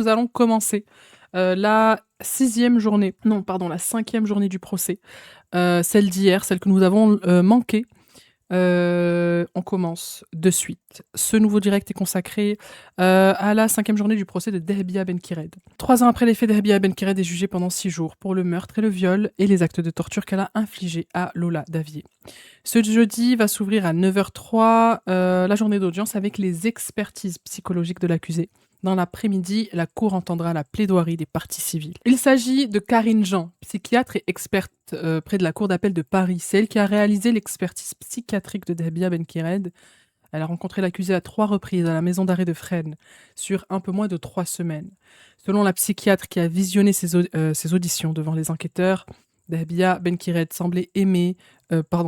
Nous allons commencer, la 6e journée non pardon, la 5e journée du procès, celle d'hier, celle que nous avons, manquée. On commence de suite. Ce nouveau direct est consacré, à la 5e journée du procès de Dehbia Benkired. 3 ans après les faits, Dehbia Benkired est jugée pendant 6 jours pour le meurtre et le viol et les actes de torture qu'elle a infligés à Lola Davier. Ce jeudi va s'ouvrir à 9h03, la journée d'audience avec les expertises psychologiques de l'accusé. Dans l'après-midi, la cour entendra la plaidoirie des parties civiles. Il s'agit de Karine Jean, psychiatre et experte près de la cour d'appel de Paris, celle qui a réalisé l'expertise psychiatrique de Dehbia Benkired. Elle a rencontré l'accusé à 3 reprises à la maison d'arrêt de Fresnes, sur un peu moins de 3 semaines. Selon la psychiatre qui a visionné ses auditions devant les enquêteurs, Dehbia Benkired semblait animée par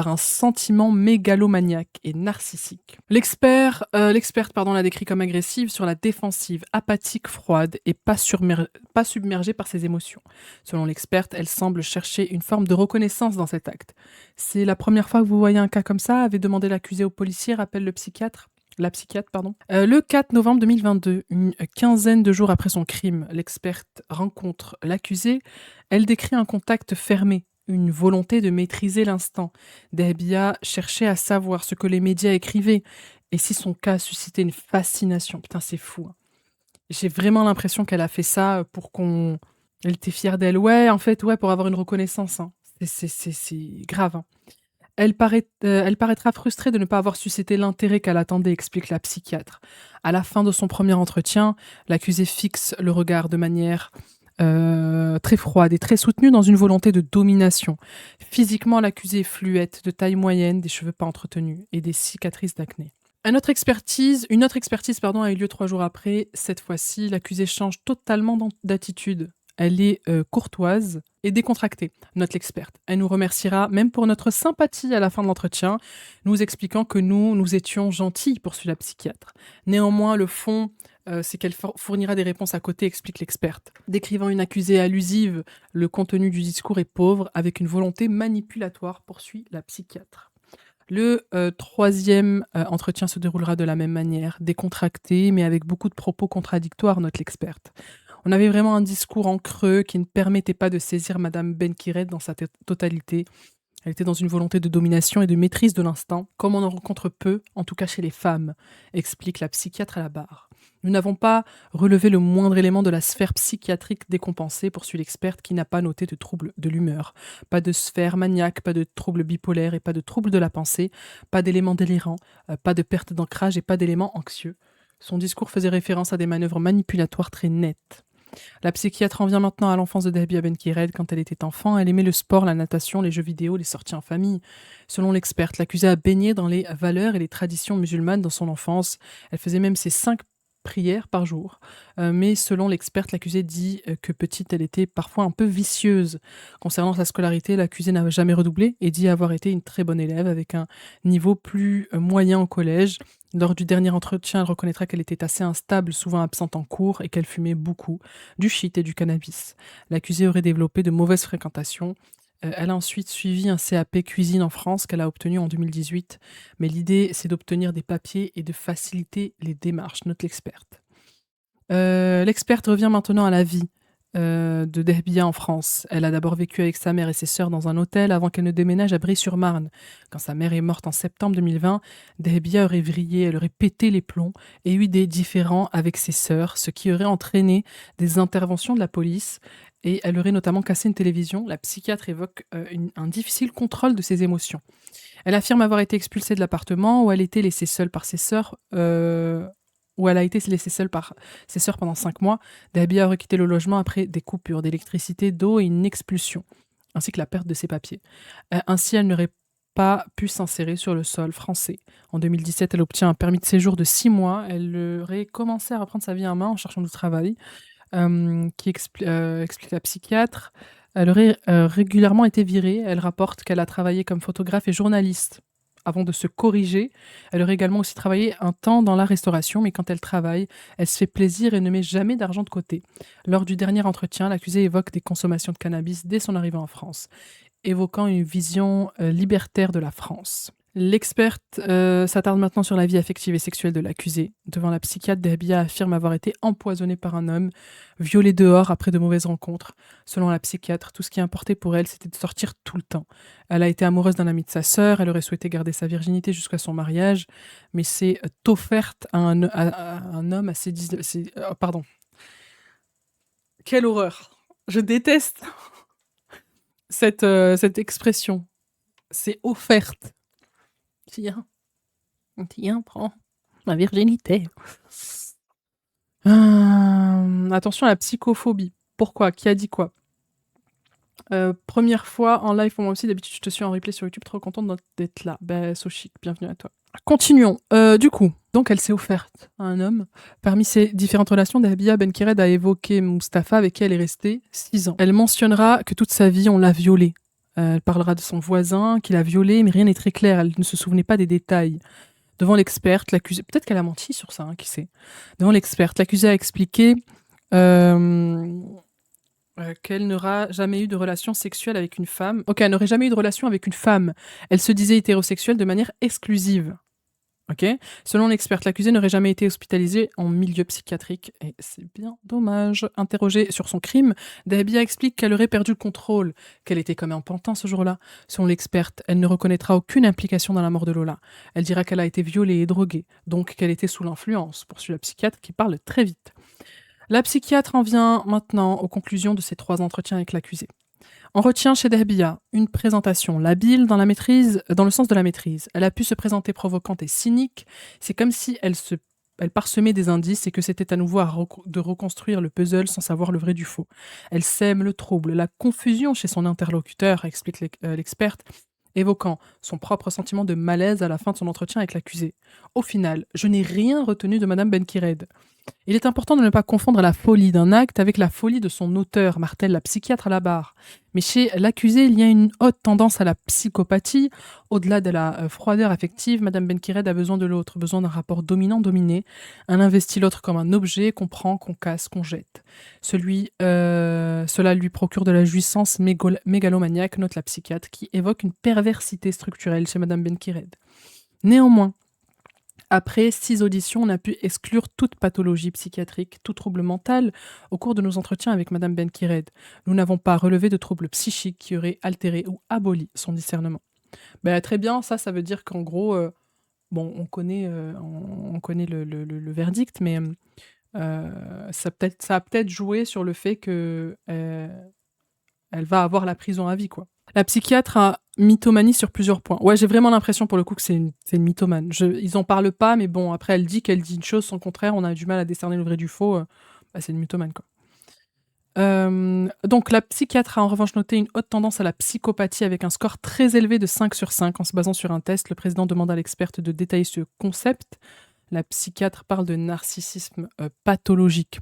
un sentiment mégalomaniaque et narcissique. L'experte l'a décrit comme agressive, sur la défensive, apathique, froide et pas submergée par ses émotions. Selon l'experte, elle semble chercher une forme de reconnaissance dans cet acte. C'est la première fois que vous voyez un cas comme ça, avait demandé l'accusé au policier, rappelle la psychiatre, pardon. Le 4 novembre 2022, une quinzaine de jours après son crime, l'experte rencontre l'accusé. Elle décrit un contact fermé, une volonté de maîtriser l'instant. Dehbia cherchait à savoir ce que les médias écrivaient et si son cas suscitait une fascination. Putain, c'est fou, hein. J'ai vraiment l'impression qu'elle a fait ça pour qu'on... Elle était fière d'elle. Ouais, en fait, ouais, pour avoir une reconnaissance, hein. C'est grave, hein. Elle paraîtra frustrée de ne pas avoir suscité l'intérêt qu'elle attendait, explique la psychiatre. À la fin de son premier entretien, l'accusé fixe le regard de manière très froide et très soutenue dans une volonté de domination. Physiquement, l'accusé est fluette, de taille moyenne, des cheveux pas entretenus et des cicatrices d'acné. Une autre expertise a eu lieu 3 jours après. Cette fois-ci, l'accusé change totalement d'attitude. Elle est courtoise et décontractée, note l'experte. Elle nous remerciera même pour notre sympathie à la fin de l'entretien, nous expliquant que nous étions gentils, poursuit la psychiatre. Néanmoins, le fond, c'est qu'elle fournira des réponses à côté, explique l'experte. Décrivant une accusée allusive, le contenu du discours est pauvre, avec une volonté manipulatoire, poursuit la psychiatre. Le 3e entretien se déroulera de la même manière, décontracté, mais avec beaucoup de propos contradictoires, note l'experte. On avait vraiment un discours en creux qui ne permettait pas de saisir Madame Benkired dans sa totalité. Elle était dans une volonté de domination et de maîtrise de l'instant, comme on en rencontre peu, en tout cas chez les femmes, explique la psychiatre à la barre. Nous n'avons pas relevé le moindre élément de la sphère psychiatrique décompensée, poursuit l'experte qui n'a pas noté de troubles de l'humeur. Pas de sphère maniaque, pas de troubles bipolaires et pas de troubles de la pensée, pas d'éléments délirants, pas de perte d'ancrage et pas d'éléments anxieux. Son discours faisait référence à des manœuvres manipulatoires très nettes. La psychiatre en vient maintenant à l'enfance de Dehbia Benkired. Quand elle était enfant, elle aimait le sport, la natation, les jeux vidéo, les sorties en famille. Selon l'experte, l'accusée a baigné dans les valeurs et les traditions musulmanes dans son enfance. Elle faisait même ses 5 prières par jour. Mais selon l'experte, l'accusée dit que petite, elle était parfois un peu vicieuse. Concernant sa scolarité, l'accusée n'a jamais redoublé et dit avoir été une très bonne élève avec un niveau plus moyen au collège. Lors du dernier entretien, elle reconnaîtra qu'elle était assez instable, souvent absente en cours et qu'elle fumait beaucoup, du shit et du cannabis. L'accusée aurait développé de mauvaises fréquentations. Elle a ensuite suivi un CAP cuisine en France qu'elle a obtenu en 2018. Mais l'idée, c'est d'obtenir des papiers et de faciliter les démarches, note l'experte. L'experte revient maintenant à la vie de Dehbia en France. Elle a d'abord vécu avec sa mère et ses sœurs dans un hôtel avant qu'elle ne déménage à Brie-sur-Marne. Quand sa mère est morte en septembre 2020, Dehbia aurait vrillé, elle aurait pété les plombs et eu des différends avec ses sœurs, ce qui aurait entraîné des interventions de la police et elle aurait notamment cassé une télévision. La psychiatre évoque un difficile contrôle de ses émotions. Elle affirme avoir été expulsée de l'appartement où elle était laissée seule par ses sœurs, où elle a été laissée seule par ses sœurs pendant 5 mois. Dehbia aurait quitté le logement après des coupures d'électricité, d'eau et une expulsion, ainsi que la perte de ses papiers. Ainsi, elle n'aurait pas pu s'insérer sur le sol français. En 2017, elle obtient un permis de séjour de 6 mois. Elle aurait commencé à reprendre sa vie en main en cherchant du travail, explique la psychiatre. Elle aurait régulièrement été virée. Elle rapporte qu'elle a travaillé comme photographe et journaliste avant de se corriger. Elle aurait également aussi travaillé un temps dans la restauration, mais quand elle travaille, elle se fait plaisir et ne met jamais d'argent de côté. Lors du dernier entretien, l'accusée évoque des consommations de cannabis dès son arrivée en France, évoquant une vision libertaire de la France. L'experte s'attarde maintenant sur la vie affective et sexuelle de l'accusé. Devant la psychiatre, Dahbia affirme avoir été empoisonnée par un homme, violée dehors après de mauvaises rencontres. Selon la psychiatre, tout ce qui importait pour elle, c'était de sortir tout le temps. Elle a été amoureuse d'un ami de sa sœur, elle aurait souhaité garder sa virginité jusqu'à son mariage, mais s'est offerte à un homme à ses 19... pardon. Quelle horreur. Je déteste cette expression. C'est offerte. Tiens, prends ma virginité. Attention à la psychophobie. Pourquoi? Qui a dit quoi? Première fois en live pour moi aussi. D'habitude, je te suis en replay sur YouTube. Trop contente d'être là. Sochik, bienvenue à toi. Continuons. Du coup, donc elle s'est offerte à un homme. Parmi ses différentes relations, Dahbia Benkired a évoqué Mustapha, avec qui elle est restée 6 ans. Elle mentionnera que toute sa vie, on l'a violée. Elle parlera de son voisin qui l'a violée, mais rien n'est très clair. Elle ne se souvenait pas des détails. Devant l'experte, l'accusé... Peut-être qu'elle a menti sur ça, hein, qui sait. Devant l'experte, l'accusé a expliqué qu'elle n'aura jamais eu de relation sexuelle avec une femme. Ok, elle n'aurait jamais eu de relation avec une femme. Elle se disait hétérosexuelle de manière exclusive. Ok. Selon l'experte, l'accusé n'aurait jamais été hospitalisé en milieu psychiatrique. Et c'est bien dommage. Interrogée sur son crime, Dahbia explique qu'elle aurait perdu le contrôle, qu'elle était comme un pantin ce jour-là. Selon l'experte, elle ne reconnaîtra aucune implication dans la mort de Lola. Elle dira qu'elle a été violée et droguée, donc qu'elle était sous l'influence, poursuit la psychiatre qui parle très vite. La psychiatre en vient maintenant aux conclusions de ces 3 entretiens avec l'accusé. On retient chez Dahbia une présentation labile dans le sens de la maîtrise. Elle a pu se présenter provocante et cynique. C'est comme si elle parsemait des indices et que c'était à nouveau de reconstruire le puzzle sans savoir le vrai du faux. Elle sème le trouble, la confusion chez son interlocuteur, explique l'experte, évoquant son propre sentiment de malaise à la fin de son entretien avec l'accusé. Au final, je n'ai rien retenu de Madame Benkired. Il est important de ne pas confondre la folie d'un acte avec la folie de son auteur, martèle la psychiatre à la barre. Mais chez l'accusé, il y a une haute tendance à la psychopathie. Au-delà de la froideur affective, Madame Benkired a besoin de l'autre, besoin d'un rapport dominant-dominé. Elle investit l'autre comme un objet qu'on prend, qu'on casse, qu'on jette. Cela lui procure de la jouissance mégalomaniaque, note la psychiatre, qui évoque une perversité structurelle chez Madame Benkired. Néanmoins, après 6 auditions, on a pu exclure toute pathologie psychiatrique, tout trouble mental au cours de nos entretiens avec Madame Benkired. Nous n'avons pas relevé de troubles psychiques qui auraient altéré ou aboli son discernement. Très bien, ça veut dire qu'en gros, on connaît le verdict, mais ça a peut-être joué sur le fait que elle va avoir la prison à vie, quoi. La psychiatre a mythomanie sur plusieurs points. Ouais, j'ai vraiment l'impression pour le coup que c'est une mythomane. Ils en parlent pas, mais bon, après elle dit une chose, son contraire, on a du mal à décerner le vrai du faux. C'est une mythomane, quoi. Donc la psychiatre a en revanche noté une haute tendance à la psychopathie avec un score très élevé de 5 sur 5 en se basant sur un test. Le président demande à l'experte de détailler ce concept. La psychiatre parle de narcissisme pathologique.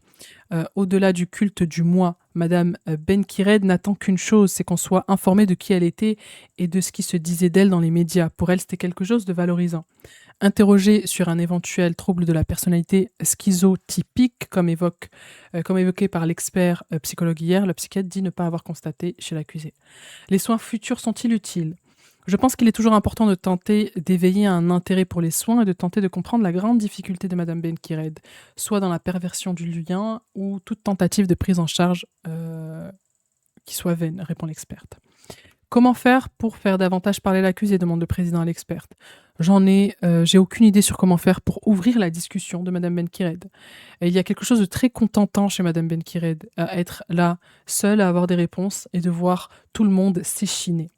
Au-delà du culte du moi, Madame Benkired n'attend qu'une chose, c'est qu'on soit informé de qui elle était et de ce qui se disait d'elle dans les médias. Pour elle, c'était quelque chose de valorisant. Interrogée sur un éventuel trouble de la personnalité schizotypique, comme évoqué par l'expert psychologue hier, la psychiatre dit ne pas avoir constaté chez l'accusé. Les soins futurs sont-ils utiles ? Je pense qu'il est toujours important de tenter d'éveiller un intérêt pour les soins et de tenter de comprendre la grande difficulté de Madame Benkired, soit dans la perversion du lien ou toute tentative de prise en charge qui soit vaine, répond l'experte. Comment faire pour faire davantage parler l'accusé, demande le président à l'experte. J'ai aucune idée sur comment faire pour ouvrir la discussion de Madame Benkired. Et il y a quelque chose de très contentant chez Madame Benkired, à être là, seule, à avoir des réponses et de voir tout le monde s'échiner.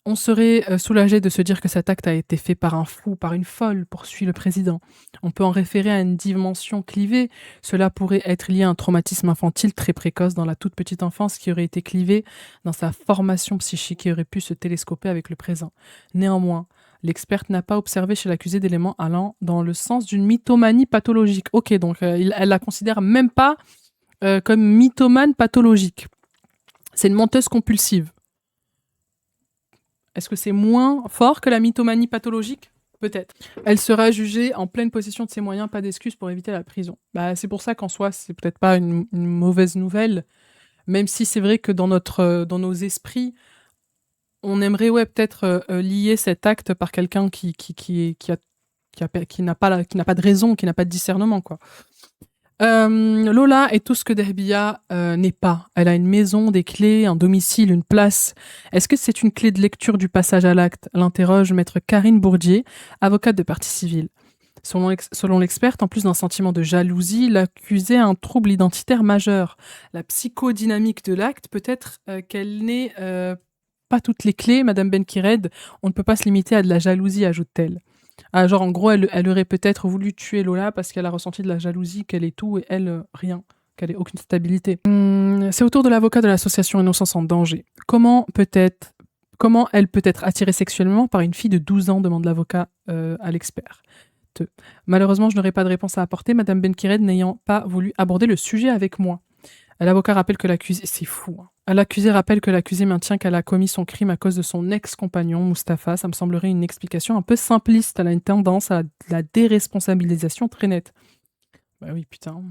On serait soulagé de se dire que cet acte a été fait par un fou, par une folle, poursuit le président. On peut en référer à une dimension clivée. Cela pourrait être lié à un traumatisme infantile très précoce dans la toute petite enfance qui aurait été clivé dans sa formation psychique et aurait pu se télescoper avec le présent. Néanmoins, l'experte n'a pas observé chez l'accusé d'éléments allant dans le sens d'une mythomanie pathologique. Ok, donc elle la considère même pas comme mythomane pathologique. C'est une menteuse compulsive. Est-ce que c'est moins fort que la mythomanie pathologique ? Peut-être. Elle sera jugée en pleine possession de ses moyens, pas d'excuses pour éviter la prison. C'est pour ça qu'en soi, c'est peut-être pas une mauvaise nouvelle, même si c'est vrai que dans nos esprits, on aimerait peut-être lier cet acte par quelqu'un qui n'a pas de raison, qui n'a pas de discernement, quoi. Lola est tout ce que Dehbia n'est pas. Elle a une maison, des clés, un domicile, une place. Est-ce que c'est une clé de lecture du passage à l'acte? L'interroge maître Karine Bourdier, avocate de partie civile. Selon l'experte, en plus d'un sentiment de jalousie, l'accusé a un trouble identitaire majeur. La psychodynamique de l'acte peut être qu'elle n'ait pas toutes les clés, Madame Benkired. On ne peut pas se limiter à de la jalousie, ajoute-t-elle. Ah, genre, en gros, elle aurait peut-être voulu tuer Lola parce qu'elle a ressenti de la jalousie, qu'elle est tout et elle, rien, qu'elle ait aucune stabilité. C'est au tour de l'avocat de l'association Innocence en danger. Comment elle peut être attirée sexuellement par une fille de 12 ans, demande l'avocat à l'expert. Malheureusement, je n'aurai pas de réponse à apporter, Madame Benkired n'ayant pas voulu aborder le sujet avec moi. L'avocat rappelle que l'accusé... C'est fou, hein. L'accusé rappelle que l'accusé maintient qu'elle a commis son crime à cause de son ex-compagnon, Mustapha. Ça me semblerait une explication un peu simpliste. Elle a une tendance à la déresponsabilisation très nette. Bah oui, putain.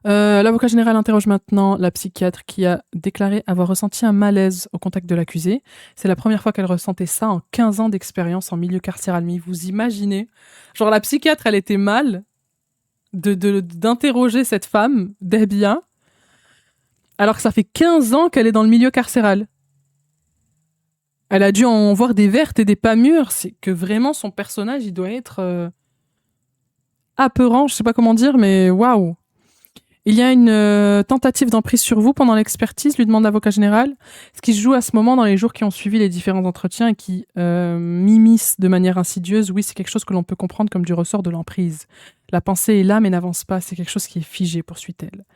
L'avocat général interroge maintenant la psychiatre qui a déclaré avoir ressenti un malaise au contact de l'accusé. C'est la première fois qu'elle ressentait ça en 15 ans d'expérience en milieu carcéral. Mais vous imaginez, genre la psychiatre, elle était mal d'interroger cette femme, Dehbia, alors que ça fait 15 ans qu'elle est dans le milieu carcéral. Elle a dû en voir des vertes et des pas mûres. C'est que vraiment, son personnage, il doit être apeurant, je sais pas comment dire, mais waouh. Il y a une tentative d'emprise sur vous pendant l'expertise, lui demande l'avocat général. Ce qui se joue à ce moment dans les jours qui ont suivi les différents entretiens et qui m'immiscent de manière insidieuse, oui, c'est quelque chose que l'on peut comprendre comme du ressort de l'emprise. La pensée est là mais n'avance pas, c'est quelque chose qui est figé, poursuit-elle.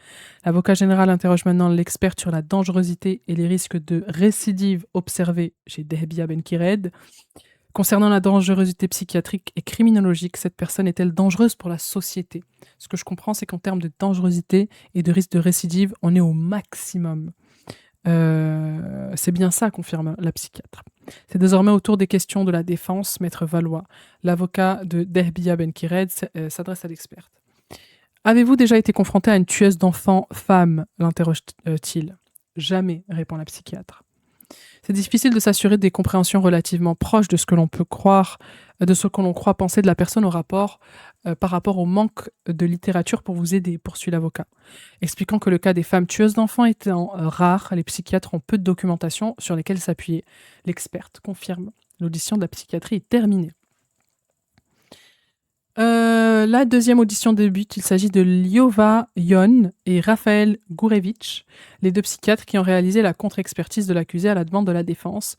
L'avocat général interroge maintenant l'expert sur la dangerosité et les risques de récidive observés chez Dehbia Benkired. Concernant la dangerosité psychiatrique et criminologique, cette personne est-elle dangereuse pour la société? Ce que je comprends, c'est qu'en termes de dangerosité et de risque de récidive, on est au maximum. C'est bien ça, confirme la psychiatre. C'est désormais au tour des questions de la défense, maître Valois. L'avocat de Dehbia Benkired s'adresse à l'experte. Avez-vous déjà été confronté à une tueuse d'enfants femme? L'interroge-t-il. Jamais, répond la psychiatre. C'est difficile de s'assurer des compréhensions relativement proches de ce que l'on peut croire, de ce que l'on croit penser de la personne par rapport au manque de littérature pour vous aider, poursuit l'avocat. Expliquant que le cas des femmes tueuses d'enfants étant rare, les psychiatres ont peu de documentation sur lesquelles s'appuyer. L'experte confirme. L'audition de la psychiatrie est terminée. La deuxième audition débute. Il s'agit de Liova Yon et Raphaël Gourevitch, les deux psychiatres qui ont réalisé la contre-expertise de l'accusé à la demande de la défense.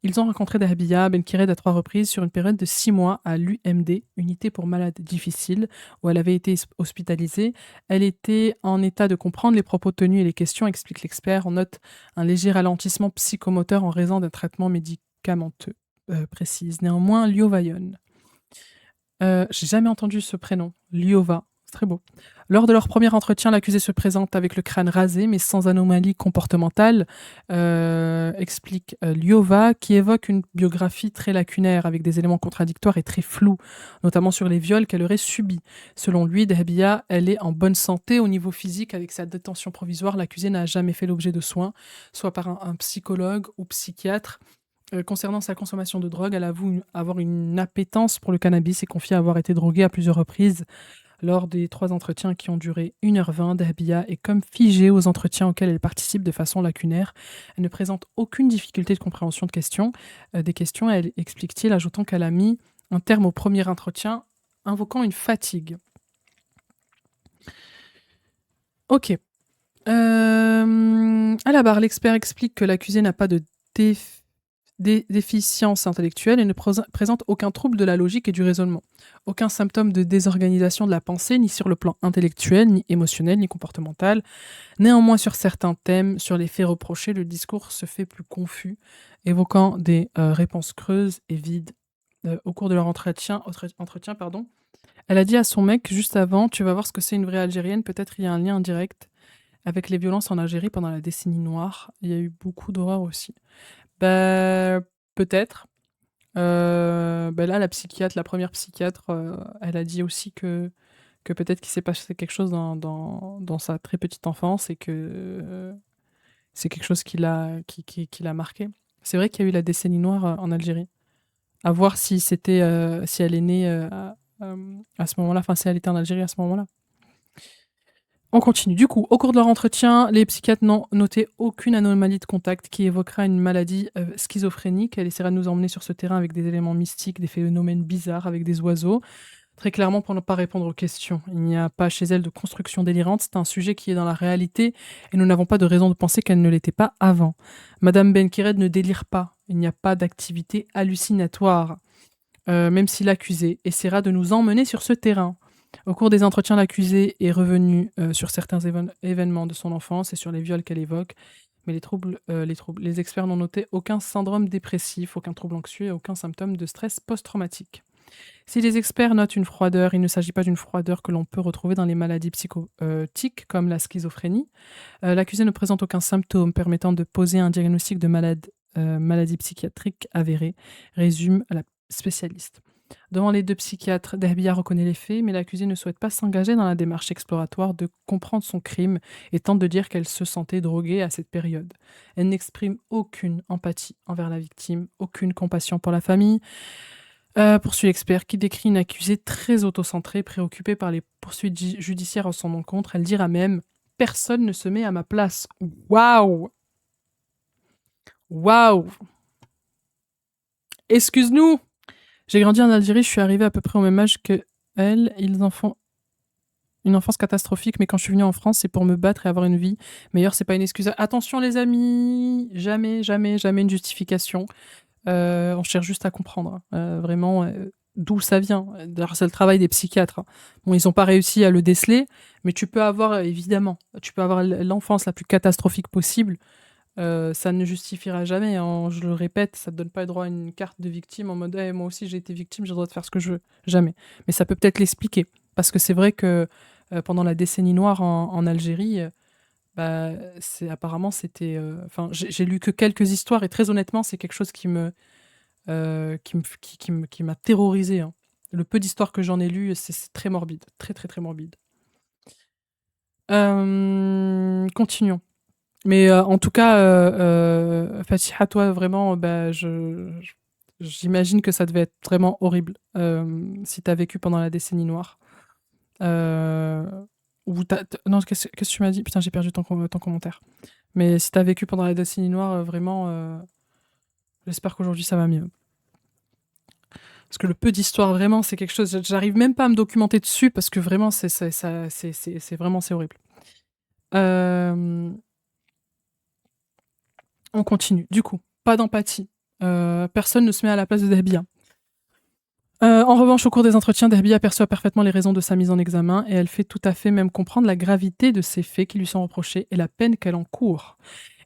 Ils ont rencontré Dehbia Benkired à 3 reprises sur une période de 6 mois à l'UMD, unité pour malades difficiles, où elle avait été hospitalisée. Elle était en état de comprendre les propos tenus et les questions, explique l'expert. On note un léger ralentissement psychomoteur en raison d'un traitement médicamenteux, précise. Néanmoins, Liova Yon. J'ai jamais entendu ce prénom, Liova, c'est très beau. Lors de leur premier entretien, l'accusé se présente avec le crâne rasé, mais sans anomalie comportementale, explique Liova, qui évoque une biographie très lacunaire, avec des éléments contradictoires et très flous, notamment sur les viols qu'elle aurait subis. Selon lui, Dehbia, elle est en bonne santé au niveau physique avec sa détention provisoire. L'accusé n'a jamais fait l'objet de soins, soit par un psychologue ou psychiatre. Concernant sa consommation de drogue, elle avoue avoir une appétence pour le cannabis et confie avoir été droguée à plusieurs reprises. Lors des 3 entretiens qui ont duré 1h20, Dehbia est comme figée aux entretiens auxquels elle participe de façon lacunaire. Elle ne présente aucune difficulté de compréhension des questions, elle explique-t-il, ajoutant qu'elle a mis un terme au premier entretien, invoquant une fatigue. Ok. À la barre, l'expert explique que l'accusé n'a pas de déficience intellectuelle et ne présente aucun trouble de la logique et du raisonnement. Aucun symptôme de désorganisation de la pensée, ni sur le plan intellectuel, ni émotionnel, ni comportemental. Néanmoins, sur certains thèmes, sur les faits reprochés, le discours se fait plus confus, évoquant des réponses creuses et vides. Au cours de leur entretien, elle a dit à son mec, juste avant, tu vas voir ce que c'est une vraie Algérienne, peut-être il y a un lien indirect avec les violences en Algérie pendant la décennie noire. Il y a eu beaucoup d'horreur aussi. Bah, peut-être. Bah là, la première psychiatre, elle a dit aussi que peut-être qu'il s'est passé quelque chose dans sa très petite enfance et C'est quelque chose qui l'a marqué. C'est vrai qu'il y a eu la décennie noire en Algérie. À voir si si elle est née à ce moment-là, enfin si elle était en Algérie à ce moment-là. On continue. Du coup, au cours de leur entretien, les psychiatres n'ont noté aucune anomalie de contact qui évoquera une maladie schizophrénique. Elle essaiera de nous emmener sur ce terrain avec des éléments mystiques, des phénomènes bizarres avec des oiseaux. Très clairement, pour ne pas répondre aux questions, il n'y a pas chez elle de construction délirante. C'est un sujet qui est dans la réalité et nous n'avons pas de raison de penser qu'elle ne l'était pas avant. Madame Benkired ne délire pas. Il n'y a pas d'activité hallucinatoire. Même si l'accusé essaiera de nous emmener sur ce terrain. Au cours des entretiens, l'accusé est revenu sur certains événements de son enfance et sur les viols qu'elle évoque, mais les experts n'ont noté aucun syndrome dépressif, aucun trouble anxieux et aucun symptôme de stress post-traumatique. Si les experts notent une froideur, il ne s'agit pas d'une froideur que l'on peut retrouver dans les maladies psychotiques comme la schizophrénie. L'accusé ne présente aucun symptôme permettant de poser un diagnostic de maladie psychiatrique avérée, résume la spécialiste. Devant les deux psychiatres, Dahbia reconnaît les faits, mais l'accusée ne souhaite pas s'engager dans la démarche exploratoire de comprendre son crime et tente de dire qu'elle se sentait droguée à cette période. Elle n'exprime aucune empathie envers la victime, aucune compassion pour la famille, poursuit l'expert, qui décrit une accusée très autocentrée, préoccupée par les poursuites judiciaires en son encontre. Elle dira même « Personne ne se met à ma place ». Waouh! Waouh! Excuse-nous! J'ai grandi en Algérie, je suis arrivée à peu près au même âge que elle. Ils en font une enfance catastrophique, mais quand je suis venue en France, c'est pour me battre et avoir une vie meilleure. C'est pas une excuse. Attention les amis, jamais, jamais, jamais une justification. On cherche juste à comprendre, vraiment, d'où ça vient. D'ailleurs, c'est le travail des psychiatres. Hein. Bon, ils n'ont pas réussi à le déceler, mais tu peux avoir, évidemment, tu peux avoir l'enfance la plus catastrophique possible. Ça ne justifiera jamais, hein. Je le répète, ça ne te donne pas le droit à une carte de victime en mode hey, moi aussi j'ai été victime, j'ai le droit de faire ce que je veux. Jamais. Mais ça peut peut-être l'expliquer. Parce que c'est vrai que pendant la décennie noire en Algérie, bah, apparemment c'était. Enfin, j'ai lu que quelques histoires et très honnêtement, c'est quelque chose qui m'a terrorisé. Hein. Le peu d'histoires que j'en ai lues, c'est très morbide. Très, très, très morbide. Continuons. Mais en tout cas, Fatiha, toi, vraiment, j'imagine que ça devait être vraiment horrible si tu as vécu pendant la décennie noire. Non, qu'est-ce que tu m'as dit? Putain, j'ai perdu ton commentaire. Mais si tu as vécu pendant la décennie noire, vraiment, j'espère qu'aujourd'hui ça va mieux. Parce que le peu d'histoire, vraiment, c'est quelque chose. J'arrive même pas à me documenter dessus parce que vraiment, c'est vraiment c'est horrible. On continue. Du coup, pas d'empathie. Personne ne se met à la place de Dahbia. En revanche, au cours des entretiens, Dahbia perçoit parfaitement les raisons de sa mise en examen et elle fait tout à fait même comprendre la gravité de ces faits qui lui sont reprochés et la peine qu'elle encourt.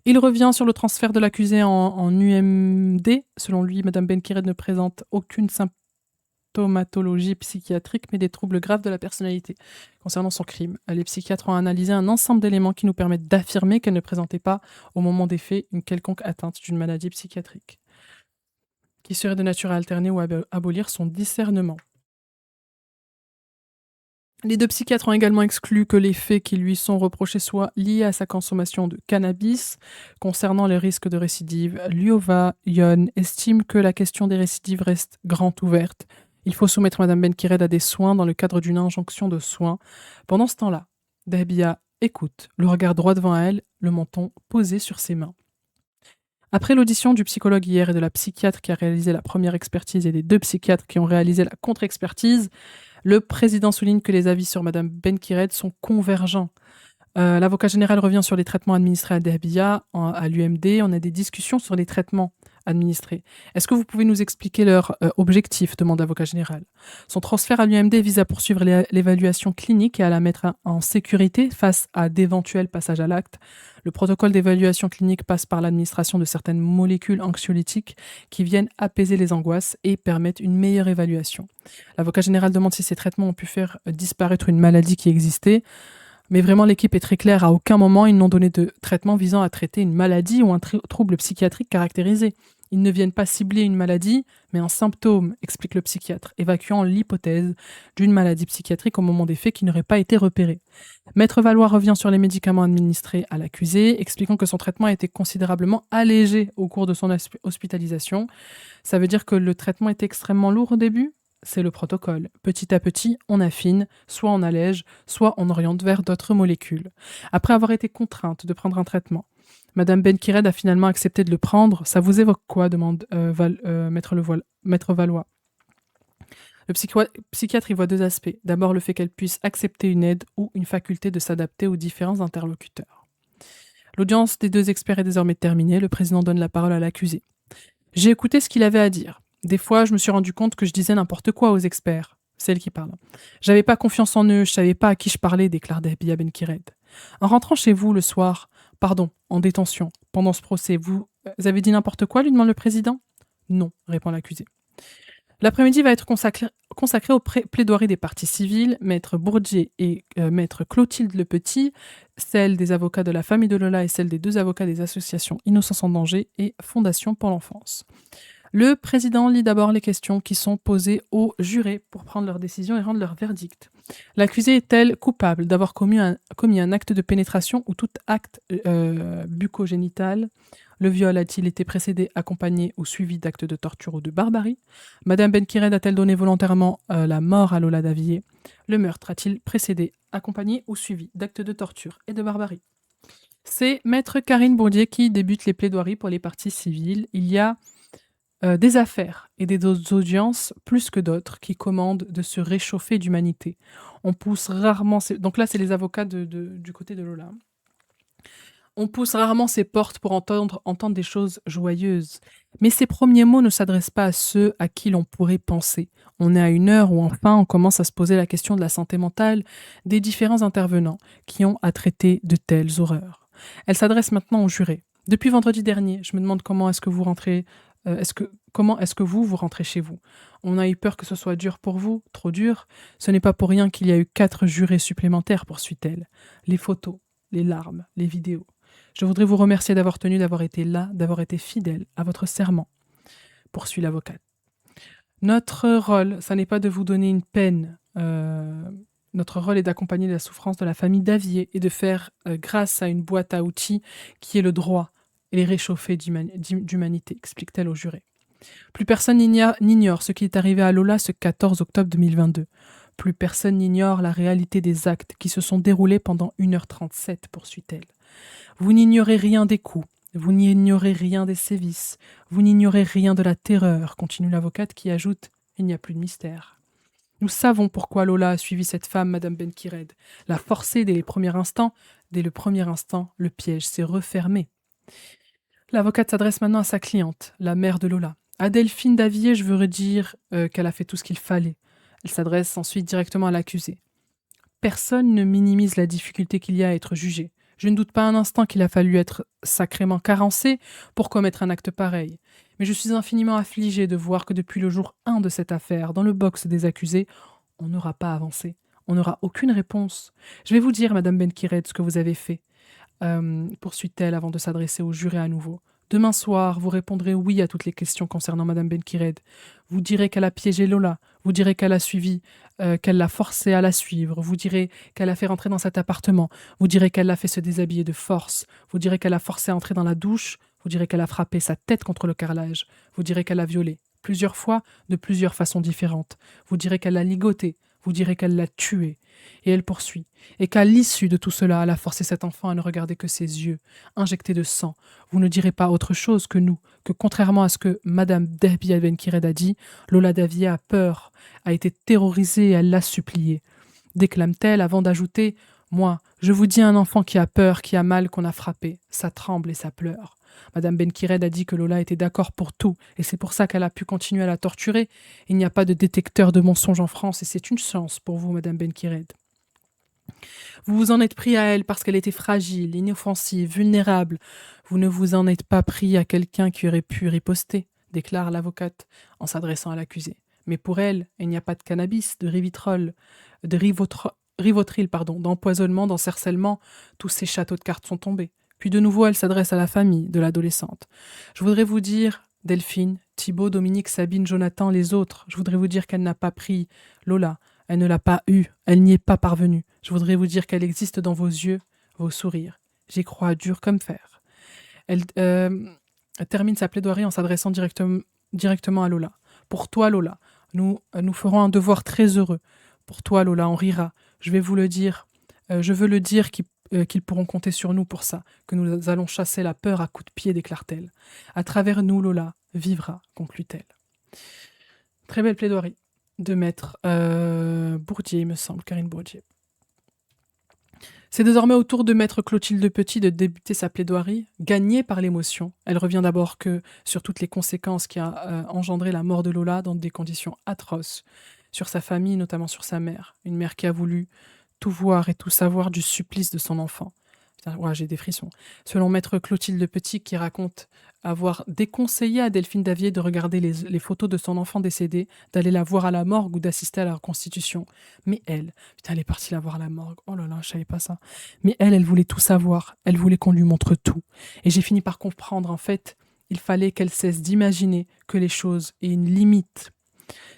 Il revient sur le transfert de l'accusé en UMD. Selon lui, Mme Benkired ne présente aucune symptomatologie psychiatrique, mais des troubles graves de la personnalité. Concernant son crime, les psychiatres ont analysé un ensemble d'éléments qui nous permettent d'affirmer qu'elle ne présentait pas, au moment des faits, une quelconque atteinte d'une maladie psychiatrique, qui serait de nature à alterner ou à abolir son discernement. Les deux psychiatres ont également exclu que les faits qui lui sont reprochés soient liés à sa consommation de cannabis. Concernant les risques de récidive, Liova Yon estime que la question des récidives reste grande ouverte. Il faut soumettre Mme Benkired à des soins dans le cadre d'une injonction de soins. Pendant ce temps-là, Dahbia écoute, le regard droit devant elle, le menton posé sur ses mains. Après l'audition du psychologue hier et de la psychiatre qui a réalisé la première expertise et des deux psychiatres qui ont réalisé la contre-expertise, le président souligne que les avis sur Mme Benkired sont convergents. L'avocat général revient sur les traitements administrés à Dahbia, à l'UMD. On a des discussions sur les traitements administrés. Est-ce que vous pouvez nous expliquer leur objectif, demande l'avocat général. Son transfert à l'UMD vise à poursuivre l'évaluation clinique et à la mettre en sécurité face à d'éventuels passages à l'acte. Le protocole d'évaluation clinique passe par l'administration de certaines molécules anxiolytiques qui viennent apaiser les angoisses et permettent une meilleure évaluation. L'avocat général demande si ces traitements ont pu faire disparaître une maladie qui existait. Mais vraiment, l'équipe est très claire. À aucun moment, ils n'ont donné de traitement visant à traiter une maladie ou un trouble psychiatrique caractérisé. Ils ne viennent pas cibler une maladie, mais un symptôme, explique le psychiatre, évacuant l'hypothèse d'une maladie psychiatrique au moment des faits qui n'aurait pas été repérée. Maître Valois revient sur les médicaments administrés à l'accusé, expliquant que son traitement a été considérablement allégé au cours de son hospitalisation. Ça veut dire que le traitement était extrêmement lourd au début? C'est le protocole. Petit à petit, on affine, soit on allège, soit on oriente vers d'autres molécules. Après avoir été contrainte de prendre un traitement, Madame Benkired a finalement accepté de le prendre. Ça vous évoque quoi demande Maître Valois. Le psychiatre y voit deux aspects. D'abord, le fait qu'elle puisse accepter une aide ou une faculté de s'adapter aux différents interlocuteurs. L'audience des deux experts est désormais terminée. Le président donne la parole à l'accusé. J'ai écouté ce qu'il avait à dire. Des fois, je me suis rendu compte que je disais n'importe quoi aux experts. C'est elle qui parle. J'avais pas confiance en eux, je savais pas à qui je parlais, déclare Dahbia Benkired. En rentrant chez vous le soir, en détention, pendant ce procès, vous avez dit n'importe quoi, lui demande le président. Non, répond l'accusé. L'après-midi va être consacré aux plaidoiries des parties civiles, maître Bourdier et maître Clotilde Le Petit, celle des avocats de la famille de Lola et celle des deux avocats des associations Innocence en danger et Fondation pour l'enfance. Le président lit d'abord les questions qui sont posées aux jurés pour prendre leur décision et rendre leur verdict. L'accusée est-elle coupable d'avoir commis un acte de pénétration ou tout acte bucogénital? Le viol a-t-il été précédé, accompagné ou suivi d'actes de torture ou de barbarie? Madame Benkired a-t-elle donné volontairement la mort à Lola Davier? Le meurtre a-t-il précédé, accompagné ou suivi d'actes de torture et de barbarie? C'est maître Karine Bourdier qui débute les plaidoiries pour les parties civiles. Il y a des affaires et des audiences plus que d'autres qui commandent de se réchauffer d'humanité. On pousse rarement... Donc là, c'est les avocats du côté de Lola. On pousse rarement ses portes pour entendre des choses joyeuses. Mais ces premiers mots ne s'adressent pas à ceux à qui l'on pourrait penser. On est à une heure où enfin on commence à se poser la question de la santé mentale des différents intervenants qui ont à traiter de telles horreurs. Elle s'adresse maintenant aux jurés. Depuis vendredi dernier, je me demande comment est-ce que vous rentrez... comment est-ce que vous rentrez chez vous? On a eu peur que ce soit dur pour vous, trop dur. Ce n'est pas pour rien qu'il y a eu 4 jurés supplémentaires, poursuit-elle. Les photos, les larmes, les vidéos. Je voudrais vous remercier d'avoir été là, d'avoir été fidèle à votre serment, poursuit l'avocate. Notre rôle, ça n'est pas de vous donner une peine. Notre rôle est d'accompagner la souffrance de la famille Davier et de faire, grâce à une boîte à outils qui est le droit, et les réchauffer d'humanité, explique-t-elle au juré. Plus personne n'ignore ce qui est arrivé à Lola ce 14 octobre 2022. Plus personne n'ignore la réalité des actes qui se sont déroulés pendant 1h37, poursuit-elle. Vous n'ignorez rien des coups, vous n'ignorez rien des sévices, vous n'ignorez rien de la terreur, continue l'avocate qui ajoute « Il n'y a plus de mystère ». Nous savons pourquoi Lola a suivi cette femme, Madame Benkired. L'a forcée dès le premier instant, le piège s'est refermé. L'avocate s'adresse maintenant à sa cliente, la mère de Lola. À Delphine Davier, je veux dire qu'elle a fait tout ce qu'il fallait. Elle s'adresse ensuite directement à l'accusé. Personne ne minimise la difficulté qu'il y a à être jugé. Je ne doute pas un instant qu'il a fallu être sacrément carencé pour commettre un acte pareil. Mais je suis infiniment affligée de voir que depuis le jour 1 de cette affaire, dans le box des accusés, on n'aura pas avancé. On n'aura aucune réponse. Je vais vous dire, Madame Benkired, ce que vous avez fait. Poursuit-elle avant de s'adresser au juré à nouveau. Demain soir, vous répondrez oui à toutes les questions concernant Madame Benkired. Vous direz qu'elle a piégé Lola. Vous direz qu'elle a suivi, qu'elle l'a forcée à la suivre. Vous direz qu'elle a fait rentrer dans cet appartement. Vous direz qu'elle l'a fait se déshabiller de force. Vous direz qu'elle a forcé à entrer dans la douche. Vous direz qu'elle a frappé sa tête contre le carrelage. Vous direz qu'elle l'a violée plusieurs fois, de plusieurs façons différentes. Vous direz qu'elle l'a ligoté. Vous direz qu'elle l'a tué. Et elle poursuit. Et qu'à l'issue de tout cela, elle a forcé cet enfant à ne regarder que ses yeux, injectés de sang. Vous ne direz pas autre chose que nous, que contrairement à ce que Madame Dahbia Benkired a dit, Lola Davier a peur, a été terrorisée et elle l'a supplié. Déclame-t-elle avant d'ajouter « Moi, je vous dis un enfant qui a peur, qui a mal, qu'on a frappé. Ça tremble et ça pleure. » Madame Benkired a dit que Lola était d'accord pour tout, et c'est pour ça qu'elle a pu continuer à la torturer. Il n'y a pas de détecteur de mensonges en France, et c'est une chance pour vous, Madame Benkired. Vous vous en êtes pris à elle parce qu'elle était fragile, inoffensive, vulnérable. Vous ne vous en êtes pas pris à quelqu'un qui aurait pu riposter, déclare l'avocate en s'adressant à l'accusé. Mais pour elle, il n'y a pas de cannabis, de rivotril, d'empoisonnement, d'encercellement. Tous ces châteaux de cartes sont tombés. Puis de nouveau, elle s'adresse à la famille de l'adolescente. Je voudrais vous dire Delphine, Thibaut, Dominique, Sabine, Jonathan, les autres, je voudrais vous dire qu'elle n'a pas pris Lola. Elle ne l'a pas eue. Elle n'y est pas parvenue. Je voudrais vous dire qu'elle existe dans vos yeux, vos sourires. J'y crois dur comme fer. Elle termine sa plaidoirie en s'adressant directement à Lola. Pour toi, Lola, nous ferons un devoir très heureux. Pour toi, Lola, on rira. Je vais vous le dire. Je veux le dire qu'ils pourront compter sur nous pour ça, que nous allons chasser la peur à coups de pied, déclare-t-elle. À travers nous, Lola vivra, conclut-elle. Très belle plaidoirie de maître Bourdier, il me semble, Karine Bourdier. C'est désormais au tour de maître Clotilde Petit de débuter sa plaidoirie, gagnée par l'émotion. Elle revient d'abord sur toutes les conséquences qui a engendré la mort de Lola dans des conditions atroces, sur sa famille, notamment sur sa mère, une mère qui a voulu tout voir et tout savoir du supplice de son enfant. Putain, ouais, j'ai des frissons. Selon maître Clotilde Petit, qui raconte avoir déconseillé à Delphine Davier de regarder les photos de son enfant décédé, d'aller la voir à la morgue ou d'assister à la reconstitution. Mais elle, putain, elle est partie la voir à la morgue. Oh là là, je savais pas ça. Mais elle voulait tout savoir. Elle voulait qu'on lui montre tout. Et j'ai fini par comprendre, en fait, il fallait qu'elle cesse d'imaginer que les choses aient une limite.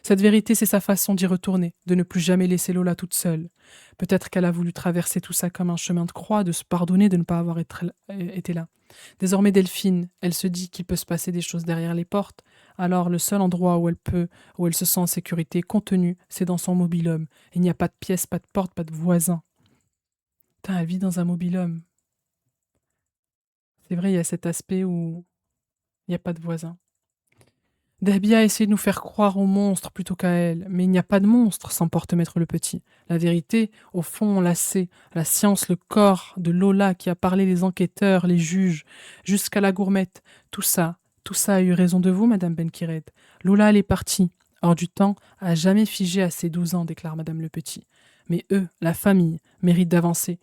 Cette vérité, c'est sa façon d'y retourner, de ne plus jamais laisser Lola toute seule. Peut-être qu'elle a voulu traverser tout ça comme un chemin de croix, de se pardonner de ne pas avoir été là. Désormais Delphine, elle se dit qu'il peut se passer des choses derrière les portes, alors le seul endroit où elle se sent en sécurité, contenue, c'est dans son mobil-home. Il n'y a pas de pièce, pas de porte, pas de voisin. Putain, elle vit dans un mobil-home. C'est vrai, il y a cet aspect où il n'y a pas de voisin. Dahbia a essayé de nous faire croire aux monstres plutôt qu'à elle, mais il n'y a pas de monstre, s'emporte maître le petit. La vérité, au fond, on la sait. La science, le corps de Lola qui a parlé, les enquêteurs, les juges, jusqu'à la gourmette. Tout ça a eu raison de vous, madame Benkired. Lola, elle est partie. Hors du temps, a jamais figé à ses 12 ans, déclare madame le petit. Mais eux, la famille, méritent d'avancer.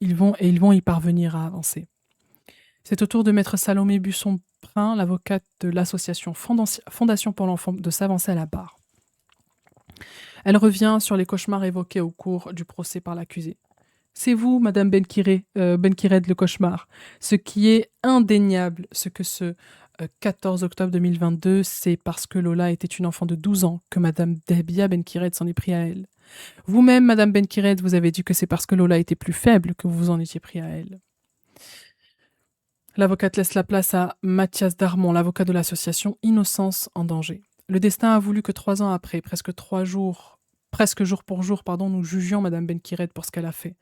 Ils vont y parvenir à avancer. C'est au tour de maître Salomé Busson-Prin, l'avocate de l'association Fondation pour l'enfant, de s'avancer à la barre. Elle revient sur les cauchemars évoqués au cours du procès par l'accusé. C'est vous, madame Benkired, le cauchemar. Ce qui est indéniable, ce que ce 14 octobre 2022, c'est parce que Lola était une enfant de 12 ans que madame Dahbia Benkired s'en est pris à elle. Vous-même, madame Benkired, vous avez dit que c'est parce que Lola était plus faible que vous vous en étiez pris à elle. L'avocate laisse la place à Mathias Darmon, l'avocat de l'association Innocence en danger. Le destin a voulu que 3 ans après, presque jour pour jour, nous jugions madame Benkired pour ce qu'elle a fait.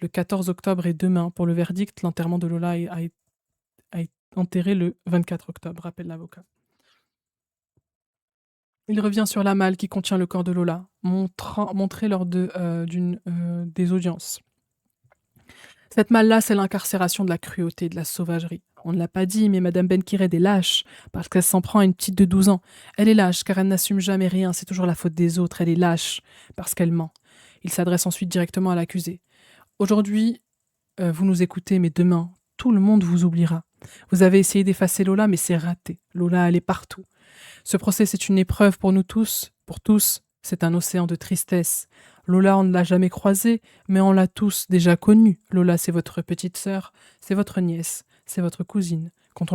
Le 14 octobre est demain pour le verdict. L'enterrement de Lola a été enterré le 24 octobre, rappelle l'avocat. Il revient sur la malle qui contient le corps de Lola, montrée lors des audiences. Cette malle-là, c'est l'incarcération de la cruauté, de la sauvagerie. On ne l'a pas dit, mais madame Benkired est lâche, parce qu'elle s'en prend à une petite de 12 ans. Elle est lâche, car elle n'assume jamais rien, c'est toujours la faute des autres. Elle est lâche, parce qu'elle ment. Il s'adresse ensuite directement à l'accusé. Aujourd'hui, vous nous écoutez, mais demain, tout le monde vous oubliera. Vous avez essayé d'effacer Lola, mais c'est raté. Lola, elle est partout. Ce procès, c'est une épreuve pour nous tous. Pour tous, c'est un océan de tristesse. Lola, on ne l'a jamais croisée, mais on l'a tous déjà connue. Lola, c'est votre petite sœur, c'est votre nièce, c'est votre cousine. Quand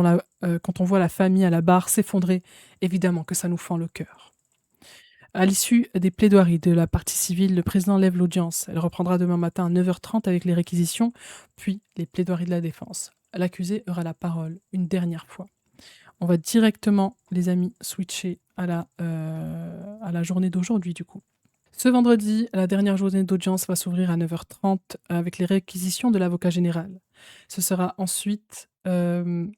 on voit la famille à la barre s'effondrer, évidemment que ça nous fend le cœur. À l'issue des plaidoiries de la partie civile, le président lève l'audience. Elle reprendra demain matin à 9h30 avec les réquisitions, puis les plaidoiries de la défense. L'accusé aura la parole une dernière fois. On va directement, les amis, switcher à la journée d'aujourd'hui, du coup. Ce vendredi, la dernière journée d'audience va s'ouvrir à 9h30 avec les réquisitions de l'avocat général. Ce sera ensuite... je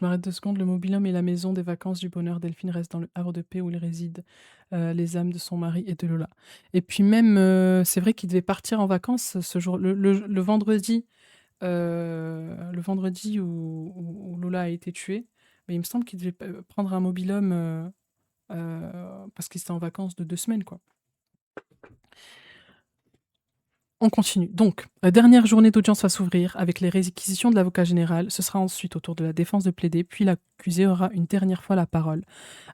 m'arrête 2 secondes. Le mobil-home et la maison des vacances du bonheur. Delphine reste dans le Havre de Paix où il réside les âmes de son mari et de Lola. Et puis même, c'est vrai qu'il devait partir en vacances ce jour, le vendredi, où Lola a été tuée. Mais il me semble qu'il devait prendre un mobil-home parce qu'il était en vacances de 2 semaines, quoi. On continue. Donc, la dernière journée d'audience va s'ouvrir avec les réquisitions de l'avocat général. Ce sera ensuite au tour de la défense de plaider, puis l'accusé aura une dernière fois la parole,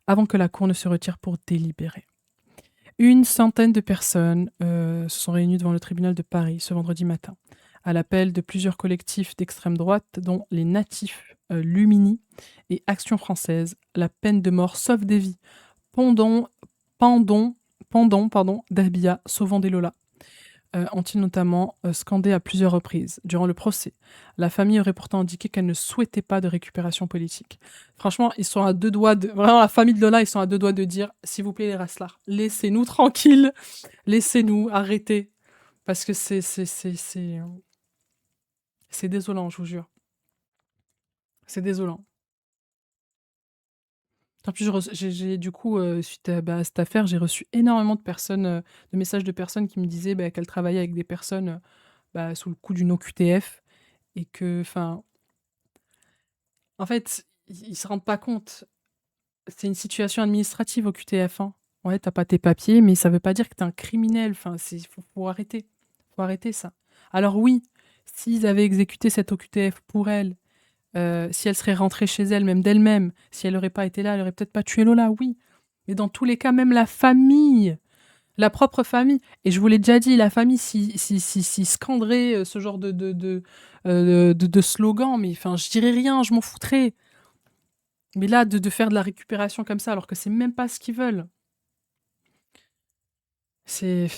avant que la cour ne se retire pour délibérer. Une centaine de personnes se sont réunies devant le tribunal de Paris ce vendredi matin. à l'appel de plusieurs collectifs d'extrême droite, dont les Natifs Lumini et Action française. La peine de mort sauve des vies. Pendant, Dahbia, sauvant des Lola. Ont-ils notamment scandé à plusieurs reprises durant le procès. La famille aurait pourtant indiqué qu'elle ne souhaitait pas de récupération politique. Franchement, ils sont à deux doigts de... Vraiment, la famille de Lola, ils sont à deux doigts de dire « S'il vous plaît, les Raslar, laissez-nous tranquilles. Laissez-nous, arrêtez. » Parce que c'est désolant, je vous jure. C'est désolant. En plus, du coup, suite à cette affaire, j'ai reçu énormément de personnes, de messages de personnes qui me disaient qu'elles travaillaient avec des personnes sous le coup d'une OQTF et que, enfin, en fait, ils se rendent pas compte. C'est une situation administrative OQTF. Hein. Ouais, t'as pas tes papiers, mais ça veut pas dire que t'es un criminel. Enfin, faut arrêter. Faut arrêter ça. Alors oui, s'ils avaient exécuté cette OQTF pour elle, si elle serait rentrée chez elle, même d'elle-même, si elle n'aurait pas été là, elle aurait peut-être pas tué Lola, oui. Mais dans tous les cas, même la famille, la propre famille, et je vous l'ai déjà dit, la famille, si scanderait ce genre de slogan, mais enfin, je dirais rien, je m'en foutrais. Mais là, de faire de la récupération comme ça, alors que c'est même pas ce qu'ils veulent. C'est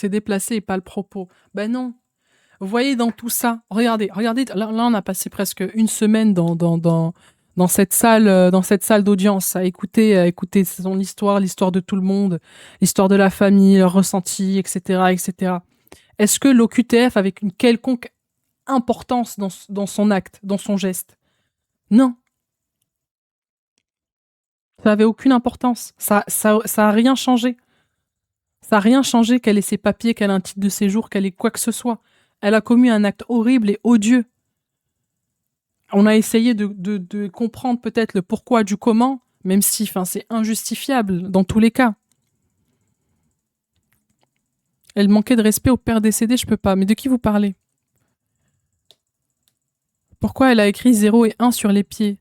déplacé et pas le propos. Ben non. Vous voyez dans tout ça, regardez, là on a passé presque une semaine dans cette salle d'audience à écouter son histoire, l'histoire de tout le monde, l'histoire de la famille, leurs ressentis, etc., etc. Est-ce que l'OQTF avait une quelconque importance dans son acte, dans son geste? Non. Ça n'avait aucune importance. Ça a rien changé. Ça n'a rien changé qu'elle ait ses papiers, qu'elle ait un titre de séjour, qu'elle ait quoi que ce soit. Elle a commis un acte horrible et odieux. On a essayé de comprendre peut-être le pourquoi du comment, même si c'est injustifiable dans tous les cas. Elle manquait de respect au père décédé, je peux pas. Mais de qui vous parlez? Pourquoi elle a écrit 0 et 1 sur les pieds?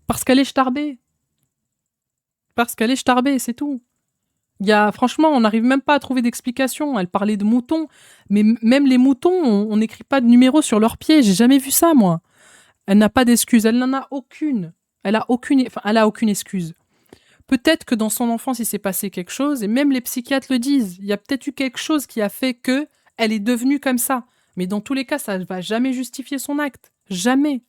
Parce qu'elle est starbée. Parce qu'elle est starbée, c'est tout. Franchement, on n'arrive même pas à trouver d'explication. Elle parlait de moutons, mais même les moutons, on n'écrit pas de numéro sur leurs pieds. J'ai jamais vu ça, moi. Elle n'a pas d'excuse. Elle n'en a aucune. Elle a aucune excuse. Peut-être que dans son enfance, il s'est passé quelque chose, et même les psychiatres le disent. Il y a peut-être eu quelque chose qui a fait que elle est devenue comme ça. Mais dans tous les cas, ça ne va jamais justifier son acte. Jamais.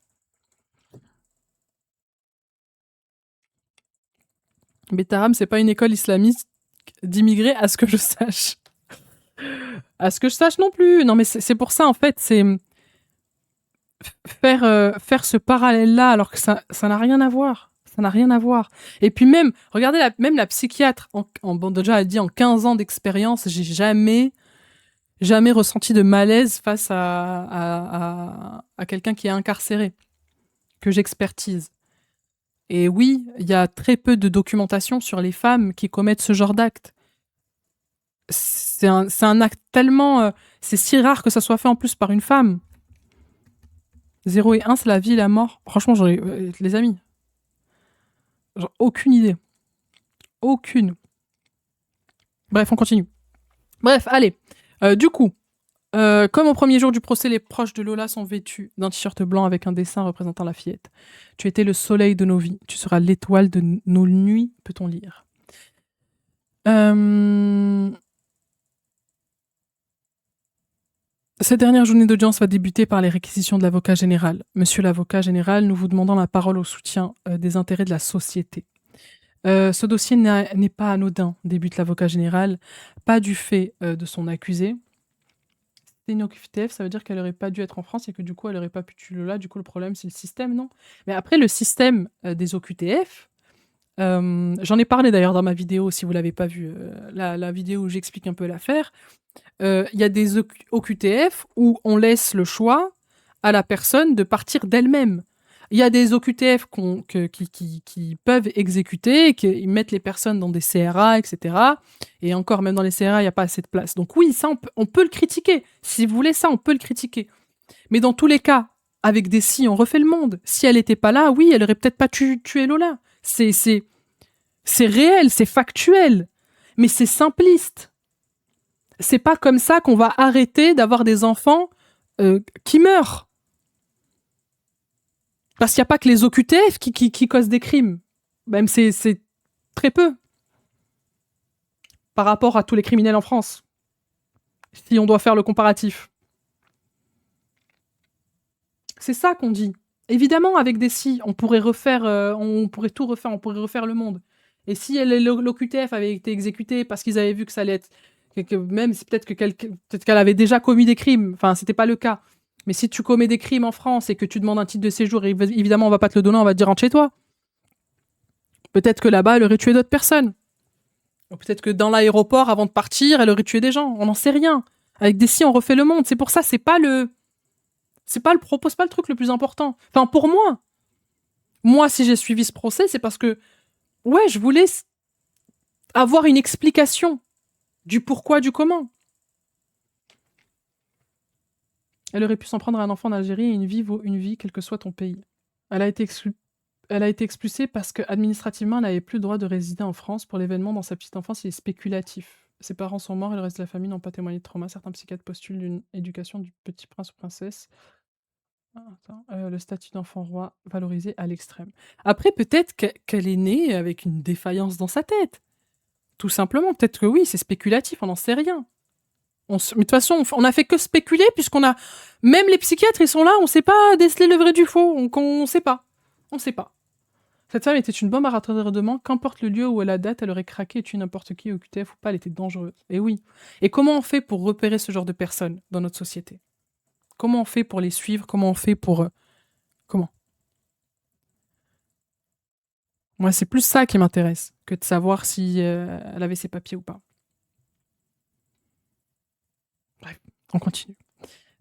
Betaram, c'est pas une école islamiste d'immigrés, à ce que je sache. À ce que je sache non plus. Non, mais c'est pour ça, en fait, c'est faire ce parallèle-là, alors que ça n'a rien à voir. Ça n'a rien à voir. Et puis même, regardez, même la psychiatre, déjà, elle dit en 15 ans d'expérience, j'ai jamais ressenti de malaise face à quelqu'un qui est incarcéré, que j'expertise. Et oui, il y a très peu de documentation sur les femmes qui commettent ce genre d'acte. C'est un acte tellement... c'est si rare que ça soit fait en plus par une femme. 0 et 1, c'est la vie et la mort. Franchement, les amis, aucune idée. Aucune. Bref, on continue. Bref, allez. Du coup, comme au premier jour du procès, les proches de Lola sont vêtus d'un t-shirt blanc avec un dessin représentant la fillette. Tu étais le soleil de nos vies. Tu seras l'étoile de nos nuits, peut-on lire. Cette dernière journée d'audience va débuter par les réquisitions de l'avocat général. Monsieur l'avocat général, nous vous demandons la parole au soutien des intérêts de la société. Ce dossier n'est pas anodin, débute l'avocat général, pas du fait de son accusé. C'est une OQTF, ça veut dire qu'elle n'aurait pas dû être en France et que du coup, elle n'aurait pas pu tuer Lola. Du coup, le problème, c'est le système, non? Mais après, le système des OQTF, j'en ai parlé d'ailleurs dans ma vidéo, si vous ne l'avez pas vue, la vidéo où j'explique un peu l'affaire. Il y a des OQTF où on laisse le choix à la personne de partir d'elle-même. Il y a des OQTF qui peuvent exécuter, qui mettent les personnes dans des CRA, etc. Et encore, même dans les CRA, il n'y a pas assez de place. Donc oui, ça, on peut le critiquer. Si vous voulez ça, on peut le critiquer. Mais dans tous les cas, avec des si, on refait le monde. Si elle n'était pas là, oui, elle aurait peut-être pas tué Lola. C'est réel, c'est factuel. Mais c'est simpliste. C'est pas comme ça qu'on va arrêter d'avoir des enfants qui meurent. Parce qu'il n'y a pas que les OQTF qui causent des crimes. Même c'est très peu par rapport à tous les criminels en France. Si on doit faire le comparatif. C'est ça qu'on dit. Évidemment, avec des si, on pourrait refaire, on pourrait tout refaire, on pourrait refaire le monde. Et si l'OQTF avait été exécuté parce qu'ils avaient vu que ça allait être, que même si peut-être qu'elle avait déjà commis des crimes, enfin c'était pas le cas. Mais si tu commets des crimes en France et que tu demandes un titre de séjour, évidemment on va pas te le donner, on va te dire rentre chez toi. Peut-être que là-bas elle aurait tué d'autres personnes. Ou peut-être que dans l'aéroport, avant de partir, elle aurait tué des gens. On n'en sait rien. Avec des si, on refait le monde. C'est pour ça, c'est pas le propos, c'est pas le truc le plus important. Enfin, pour moi, si j'ai suivi ce procès, c'est parce que, ouais, je voulais avoir une explication du pourquoi, du comment. Elle aurait pu s'en prendre à un enfant d'Algérie et une vie vaut une vie, quel que soit ton pays. Elle a été expulsée parce qu'administrativement, elle n'avait plus le droit de résider en France. Pour l'événement dans sa petite enfance, il est spéculatif. Ses parents sont morts et le reste de la famille n'ont pas témoigné de trauma. Certains psychiatres postulent d'une éducation du petit prince ou princesse. Le statut d'enfant roi valorisé à l'extrême. Après, peut-être qu'elle est née avec une défaillance dans sa tête. Tout simplement. Peut-être que oui, c'est spéculatif, on n'en sait rien. Mais de toute façon, on a fait que spéculer, puisqu'on a. Même les psychiatres, ils sont là, on ne sait pas déceler le vrai du faux. On ne sait pas. On ne sait pas. Cette femme était une bombe à retardement, qu'importe le lieu ou la date, elle aurait craqué et tué n'importe qui, au QTF ou pas, elle était dangereuse. Et oui. Et comment on fait pour repérer ce genre de personnes dans notre société? Comment on fait pour les suivre? Comment on fait pour... Comment? Moi, c'est plus ça qui m'intéresse que de savoir si elle avait ses papiers ou pas. Bref, on continue.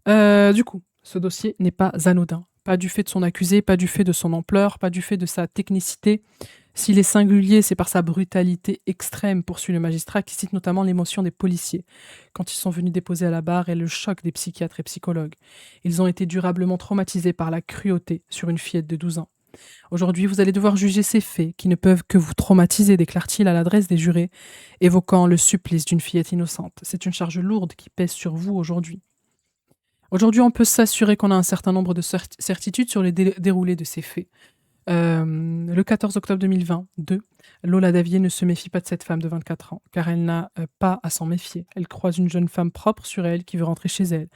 Du coup, ce dossier n'est pas anodin. Pas du fait de son accusé, pas du fait de son ampleur, pas du fait de sa technicité. S'il est singulier, c'est par sa brutalité extrême, poursuit le magistrat, qui cite notamment l'émotion des policiers quand ils sont venus déposer à la barre et le choc des psychiatres et psychologues. Ils ont été durablement traumatisés par la cruauté sur une fillette de 12 ans. Aujourd'hui, vous allez devoir juger ces faits qui ne peuvent que vous traumatiser, déclare-t-il à l'adresse des jurés, évoquant le supplice d'une fillette innocente. C'est une charge lourde qui pèse sur vous aujourd'hui. Aujourd'hui, on peut s'assurer qu'on a un certain nombre de certitudes sur le déroulé de ces faits. Le 14 octobre 2022, Lola Davier ne se méfie pas de cette femme de 24 ans, car elle n'a pas à s'en méfier. Elle croise une jeune femme propre sur elle qui veut rentrer chez elle.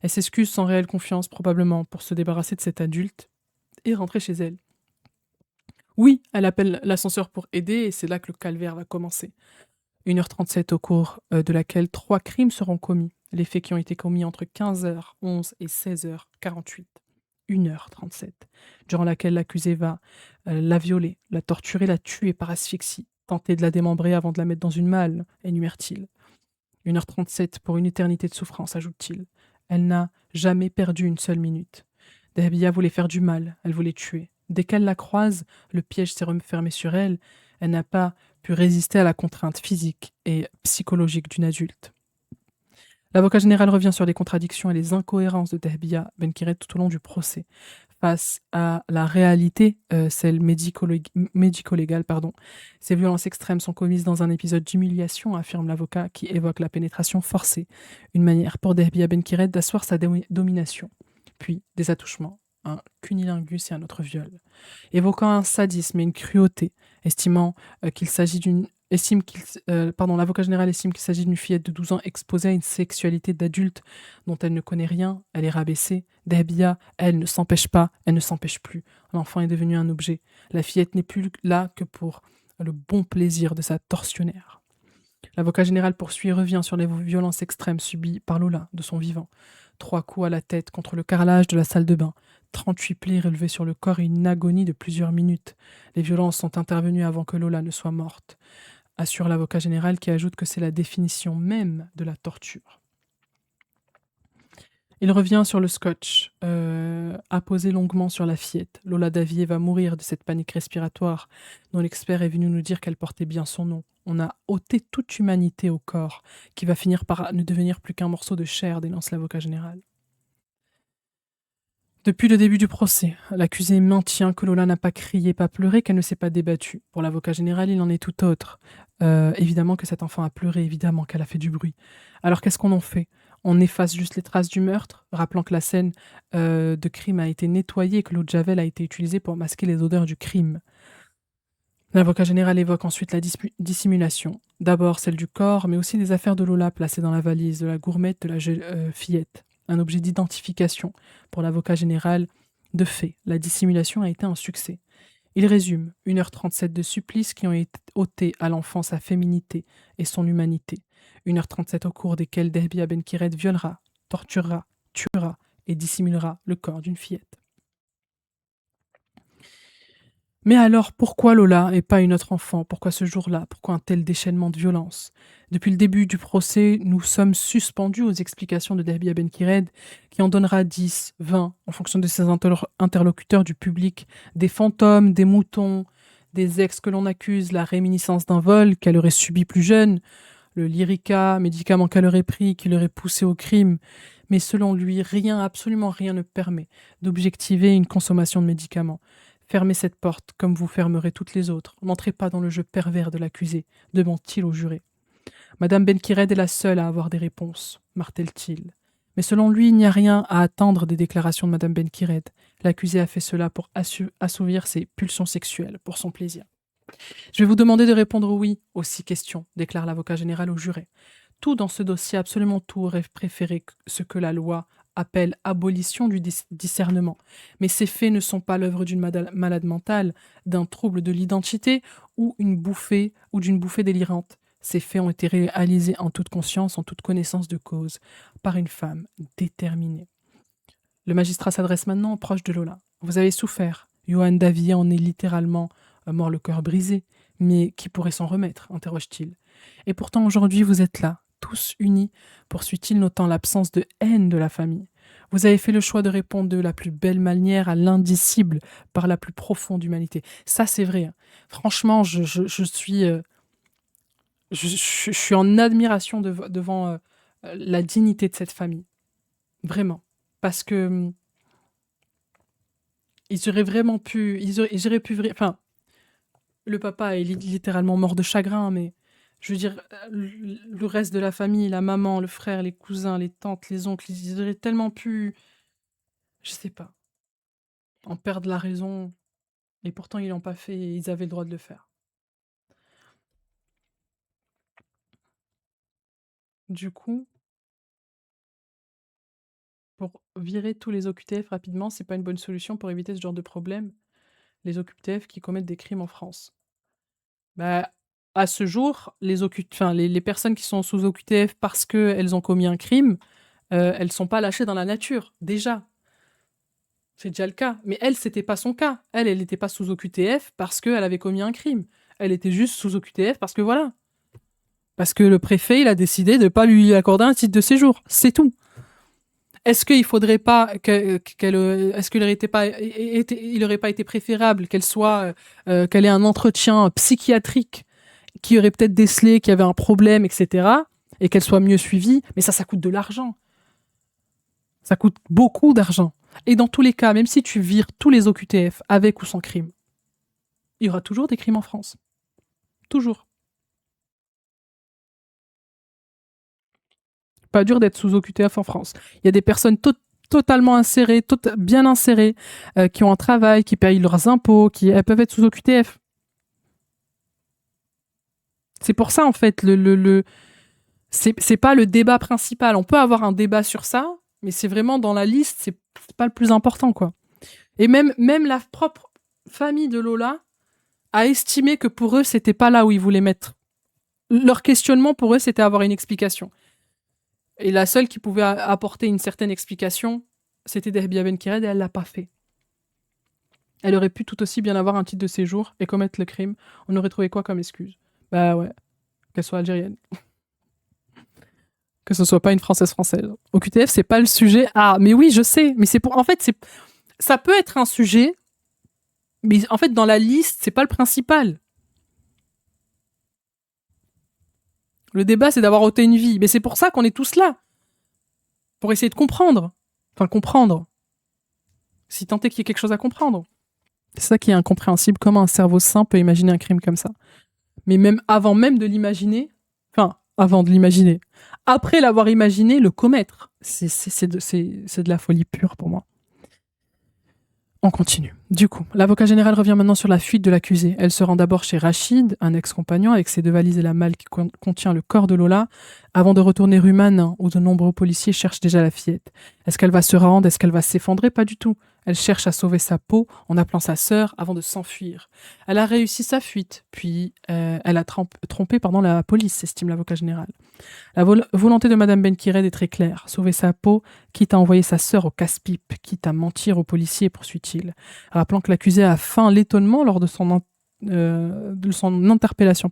Elle s'excuse sans réelle confiance, probablement, pour se débarrasser de cet adulte et rentrer chez elle. Oui, elle appelle l'ascenseur pour aider, et c'est là que le calvaire va commencer. 1h37 au cours de laquelle 3 crimes seront commis. Les faits qui ont été commis entre 15h11 et 16h48. 1h37, durant laquelle l'accusé va la violer, la torturer, la tuer par asphyxie, tenter de la démembrer avant de la mettre dans une malle, énumère-t-il. 1h37 pour une éternité de souffrance, ajoute-t-il. Elle n'a jamais perdu une seule minute. Dahbia voulait faire du mal, elle voulait tuer. Dès qu'elle la croise, le piège s'est refermé sur elle. Elle n'a pas pu résister à la contrainte physique et psychologique d'une adulte. L'avocat général revient sur les contradictions et les incohérences de Dahbia Benkiret tout au long du procès. Face à la réalité, celle médico-légale, ces violences extrêmes sont commises dans un épisode d'humiliation, affirme l'avocat qui évoque la pénétration forcée, une manière pour Dahbia Benkiret d'asseoir sa domination. Puis des attouchements, un cunilingus et un autre viol. Évoquant un sadisme et une cruauté, l'avocat général estime qu'il s'agit d'une fillette de 12 ans exposée à une sexualité d'adulte dont elle ne connaît rien, elle est rabaissée. Dahbia, elle, ne s'empêche pas, elle ne s'empêche plus. L'enfant est devenu un objet. La fillette n'est plus là que pour le bon plaisir de sa tortionnaire. L'avocat général poursuit et revient sur les violences extrêmes subies par Lola de son vivant. 3 coups à la tête contre le carrelage de la salle de bain, 38 plis relevés sur le corps et une agonie de plusieurs minutes. Les violences sont intervenues avant que Lola ne soit morte, assure l'avocat général qui ajoute que c'est la définition même de la torture. Il revient sur le scotch, apposé longuement sur la fillette. Lola Davier va mourir de cette panique respiratoire dont l'expert est venu nous dire qu'elle portait bien son nom. On a ôté toute humanité au corps, qui va finir par ne devenir plus qu'un morceau de chair, dénonce l'avocat général. Depuis le début du procès, l'accusée maintient que Lola n'a pas crié, pas pleuré, qu'elle ne s'est pas débattue. Pour l'avocat général, il en est tout autre. Évidemment que cet enfant a pleuré, évidemment qu'elle a fait du bruit. Alors qu'est-ce qu'on en fait? On efface juste les traces du meurtre, rappelant que la scène de crime a été nettoyée et que l'eau de Javel a été utilisée pour masquer les odeurs du crime. L'avocat général évoque ensuite la dissimulation. D'abord celle du corps, mais aussi des affaires de Lola placées dans la valise de la gourmette de la jeune fillette. Un objet d'identification. Pour l'avocat général, de fait, la dissimulation a été un succès. Il résume 1h37 de supplices qui ont été ôtés à l'enfant sa féminité et son humanité. 1h37 au cours desquelles Dehbia Benkiret violera, torturera, tuera et dissimulera le corps d'une fillette. Mais alors, pourquoi Lola et pas une autre enfant? Pourquoi ce jour-là? Pourquoi un tel déchaînement de violence? Depuis le début du procès, nous sommes suspendus aux explications de Dehbia Benkired, qui en donnera 10, 20, en fonction de ses interlocuteurs du public, des fantômes, des moutons, des ex que l'on accuse, la réminiscence d'un vol qu'elle aurait subi plus jeune, le lyrica, médicament qu'elle aurait pris, qui l'aurait poussé au crime. Mais selon lui, rien, absolument rien ne permet d'objectiver une consommation de médicaments. Fermez cette porte, comme vous fermerez toutes les autres. N'entrez pas dans le jeu pervers de l'accusé, demande-t-il au juré. Madame Benkired est la seule à avoir des réponses, martèle-t-il. Mais selon lui, il n'y a rien à attendre des déclarations de Madame Benkired. L'accusé a fait cela pour assouvir ses pulsions sexuelles, pour son plaisir. Je vais vous demander de répondre oui aux 6 questions, déclare l'avocat général au juré. Tout dans ce dossier, absolument tout, aurait préféré ce que la loi appelle abolition du discernement. Mais ces faits ne sont pas l'œuvre d'une malade mentale, d'un trouble de l'identité ou d'une bouffée délirante. Ces faits ont été réalisés en toute conscience, en toute connaissance de cause, par une femme déterminée. Le magistrat s'adresse maintenant aux proches de Lola. Vous avez souffert. Johan Davier en est littéralement mort le cœur brisé. Mais qui pourrait s'en remettre? Interroge-t-il. Et pourtant aujourd'hui vous êtes là, tous unis, poursuit-il, notant l'absence de haine de la famille. Vous avez fait le choix de répondre de la plus belle manière à l'indicible par la plus profonde humanité. Ça, c'est vrai. Franchement, je suis en admiration devant la dignité de cette famille. Vraiment. Parce que ils auraient vraiment pu... Enfin, le papa est littéralement mort de chagrin, mais je veux dire, le reste de la famille, la maman, le frère, les cousins, les tantes, les oncles, ils auraient tellement pu, je sais pas, en perdre la raison, et pourtant ils l'ont pas fait et ils avaient le droit de le faire. Du coup, pour virer tous les OQTF rapidement, c'est pas une bonne solution pour éviter ce genre de problème, les OQTF qui commettent des crimes en France. Bah, à ce jour, les personnes qui sont sous OQTF parce qu'elles ont commis un crime, elles sont pas lâchées dans la nature, déjà. C'est déjà le cas. Mais elle, c'était pas son cas. Elle n'était pas sous OQTF parce qu'elle avait commis un crime. Elle était juste sous OQTF parce que voilà. Parce que le préfet, il a décidé de ne pas lui accorder un titre de séjour. C'est tout. Est-ce qu'il faudrait pas est-ce qu'il aurait pas été préférable qu'elle ait un entretien psychiatrique qui aurait peut-être décelé qu'il y avait un problème, etc. et qu'elle soit mieux suivie? Mais ça coûte de l'argent. Ça coûte beaucoup d'argent. Et dans tous les cas, même si tu vires tous les OQTF avec ou sans crime, il y aura toujours des crimes en France. Toujours. Pas dur d'être sous OQTF en France. Il y a des personnes totalement insérées, bien insérées, qui ont un travail, qui payent leurs impôts, elles peuvent être sous OQTF. C'est pour ça, en fait, c'est pas le débat principal. On peut avoir un débat sur ça, mais c'est vraiment dans la liste, c'est pas le plus important, quoi. Et même la propre famille de Lola a estimé que pour eux, c'était pas là où ils voulaient mettre. Leur questionnement pour eux, c'était avoir une explication. Et la seule qui pouvait apporter une certaine explication, c'était Dehbia Benkired et elle l'a pas fait. Elle aurait pu tout aussi bien avoir un titre de séjour et commettre le crime. On aurait trouvé quoi comme excuse? Bah ouais, qu'elle soit algérienne. Que ce soit pas une française. Au QTF, c'est pas le sujet. Ah, mais oui, je sais. Mais c'est pour. En fait, ça peut être un sujet, mais en fait, dans la liste, c'est pas le principal. Le débat, c'est d'avoir ôté une vie. Mais c'est pour ça qu'on est tous là. Pour essayer de comprendre. Enfin, comprendre. Si tant est qu'il y ait quelque chose à comprendre. C'est ça qui est incompréhensible, comment un cerveau sain peut imaginer un crime comme ça. Mais même avant même de l'imaginer, enfin, avant de l'imaginer, après l'avoir imaginé, le commettre, c'est de la folie pure pour moi. On continue. Du coup, l'avocat général revient maintenant sur la fuite de l'accusé. Elle se rend d'abord chez Rachid, un ex-compagnon, avec ses 2 valises et la malle qui contient le corps de Lola, avant de retourner rue Manin, où de nombreux policiers cherchent déjà la fillette. Est-ce qu'elle va se rendre? Est-ce qu'elle va s'effondrer? Pas du tout. Elle cherche à sauver sa peau en appelant sa sœur avant de s'enfuir. Elle a réussi sa fuite, puis elle a trompé la police, estime l'avocat général. La volonté de Madame Benkired est très claire, sauver sa peau, quitte à envoyer sa sœur au casse-pipe, quitte à mentir aux policiers, poursuit-il, rappelant que l'accusé a feint l'étonnement lors de son interpellation.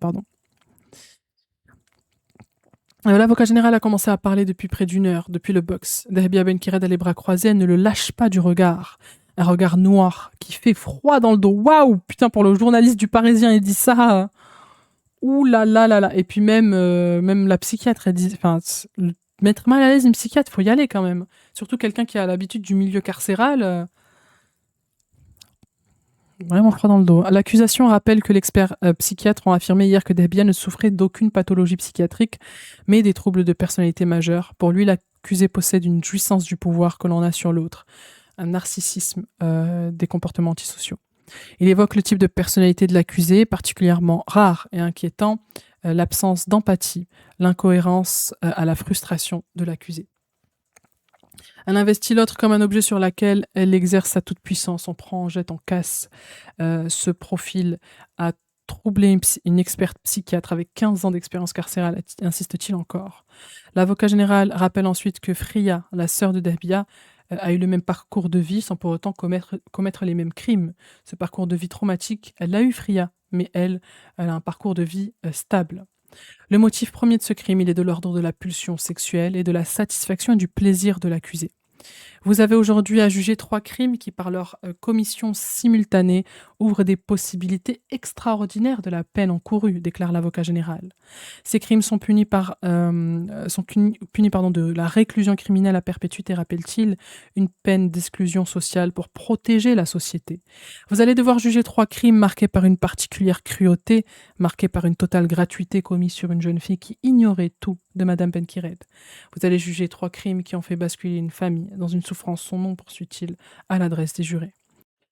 L'avocat général a commencé à parler depuis près d'1 heure, depuis le box. Dehbia Benkired a les bras croisés, elle ne le lâche pas du regard. Un regard noir qui fait froid dans le dos. Waouh, putain, pour le journaliste du Parisien, il dit ça. Ouh là là là là. Et puis même la psychiatre, elle dit, enfin, mettre mal à l'aise une psychiatre, faut y aller quand même. Surtout quelqu'un qui a l'habitude du milieu carcéral. Vraiment froid dans le dos. L'accusation rappelle que l'expert psychiatre ont affirmé hier que Dehbia ne souffrait d'aucune pathologie psychiatrique, mais des troubles de personnalité majeurs. Pour lui, l'accusé possède une jouissance du pouvoir que l'on a sur l'autre, un narcissisme des comportements antisociaux. Il évoque le type de personnalité de l'accusé, particulièrement rare et inquiétant, l'absence d'empathie, l'incohérence à la frustration de l'accusé. Elle investit l'autre comme un objet sur lequel elle exerce sa toute-puissance. On prend, on jette, on casse. Ce profil a troublé une experte psychiatre avec 15 ans d'expérience carcérale, insiste-t-il encore. L'avocat général rappelle ensuite que Fria, la sœur de Dehbia, a eu le même parcours de vie sans pour autant commettre les mêmes crimes. Ce parcours de vie traumatique, elle l'a eu, Fria, mais elle a un parcours de vie stable. Le motif premier de ce crime, il est de l'ordre de la pulsion sexuelle et de la satisfaction et du plaisir de l'accusé. Vous avez aujourd'hui à juger 3 crimes qui, par leur commission simultanée, ouvrent des possibilités extraordinaires de la peine encourue, déclare l'avocat général. Ces crimes sont punis de la réclusion criminelle à perpétuité, rappelle-t-il, une peine d'exclusion sociale pour protéger la société. Vous allez devoir juger 3 crimes marqués par une particulière cruauté, marqués par une totale gratuité commise sur une jeune fille qui ignorait tout de Madame Benkired. Vous allez juger 3 crimes qui ont fait basculer une famille dans une souffrance sans nom, poursuit-il, à l'adresse des jurés.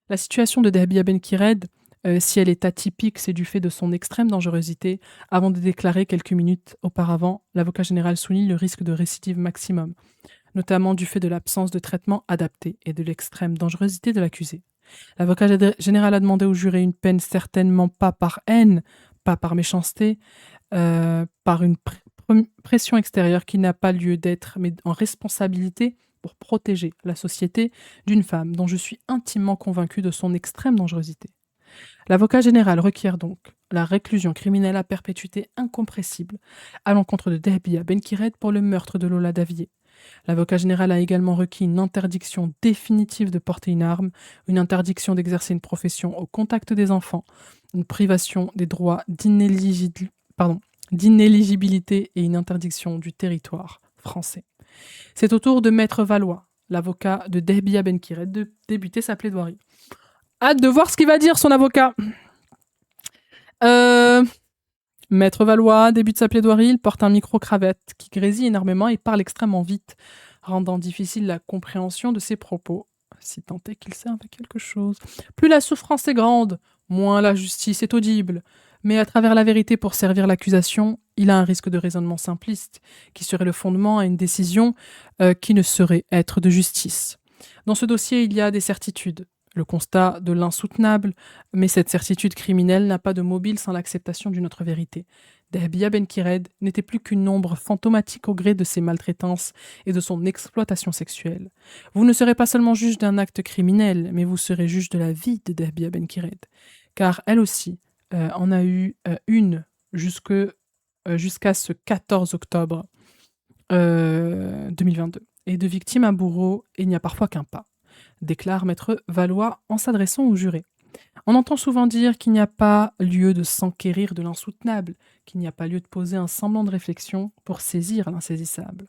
La situation de Dehbia Benkired, si elle est atypique, c'est du fait de son extrême dangerosité. Avant de déclarer quelques minutes auparavant, l'avocat général souligne le risque de récidive maximum, notamment du fait de l'absence de traitement adapté et de l'extrême dangerosité de l'accusé. L'avocat général a demandé aux jurés une peine certainement pas par haine, pas par méchanceté, par une pression extérieure qui n'a pas lieu d'être, mais en responsabilité pour protéger la société d'une femme dont je suis intimement convaincu de son extrême dangerosité. L'avocat général requiert donc la réclusion criminelle à perpétuité incompressible à l'encontre de Dehbia Benkired pour le meurtre de Lola Davier. L'avocat général a également requis une interdiction définitive de porter une arme, une interdiction d'exercer une profession au contact des enfants, une privation des droits d'inéligibilité et une interdiction du territoire français. C'est au tour de Maître Valois, l'avocat de Dehbia Benkired, de débuter sa plaidoirie. Hâte de voir ce qu'il va dire, son avocat. Maître Valois débute sa plaidoirie, il porte un micro-cravate qui grésille énormément et parle extrêmement vite, rendant difficile la compréhension de ses propos, si tant est qu'il serve à quelque chose. Plus la souffrance est grande, moins la justice est audible. Mais à travers la vérité pour servir l'accusation, il a un risque de raisonnement simpliste, qui serait le fondement à une décision qui ne saurait être de justice. Dans ce dossier, il y a des certitudes. Le constat de l'insoutenable, mais cette certitude criminelle n'a pas de mobile sans l'acceptation d'une autre vérité. Dehbia Benkired n'était plus qu'une ombre fantomatique au gré de ses maltraitances et de son exploitation sexuelle. Vous ne serez pas seulement juge d'un acte criminel, mais vous serez juge de la vie de Dehbia Benkired. Car elle aussi en a eu une jusqu'à ce 14 octobre 2022. Et de victime à bourreau, il n'y a parfois qu'un pas, déclare Maître Valois en s'adressant aux jurés. On entend souvent dire qu'il n'y a pas lieu de s'enquérir de l'insoutenable, qu'il n'y a pas lieu de poser un semblant de réflexion pour saisir l'insaisissable.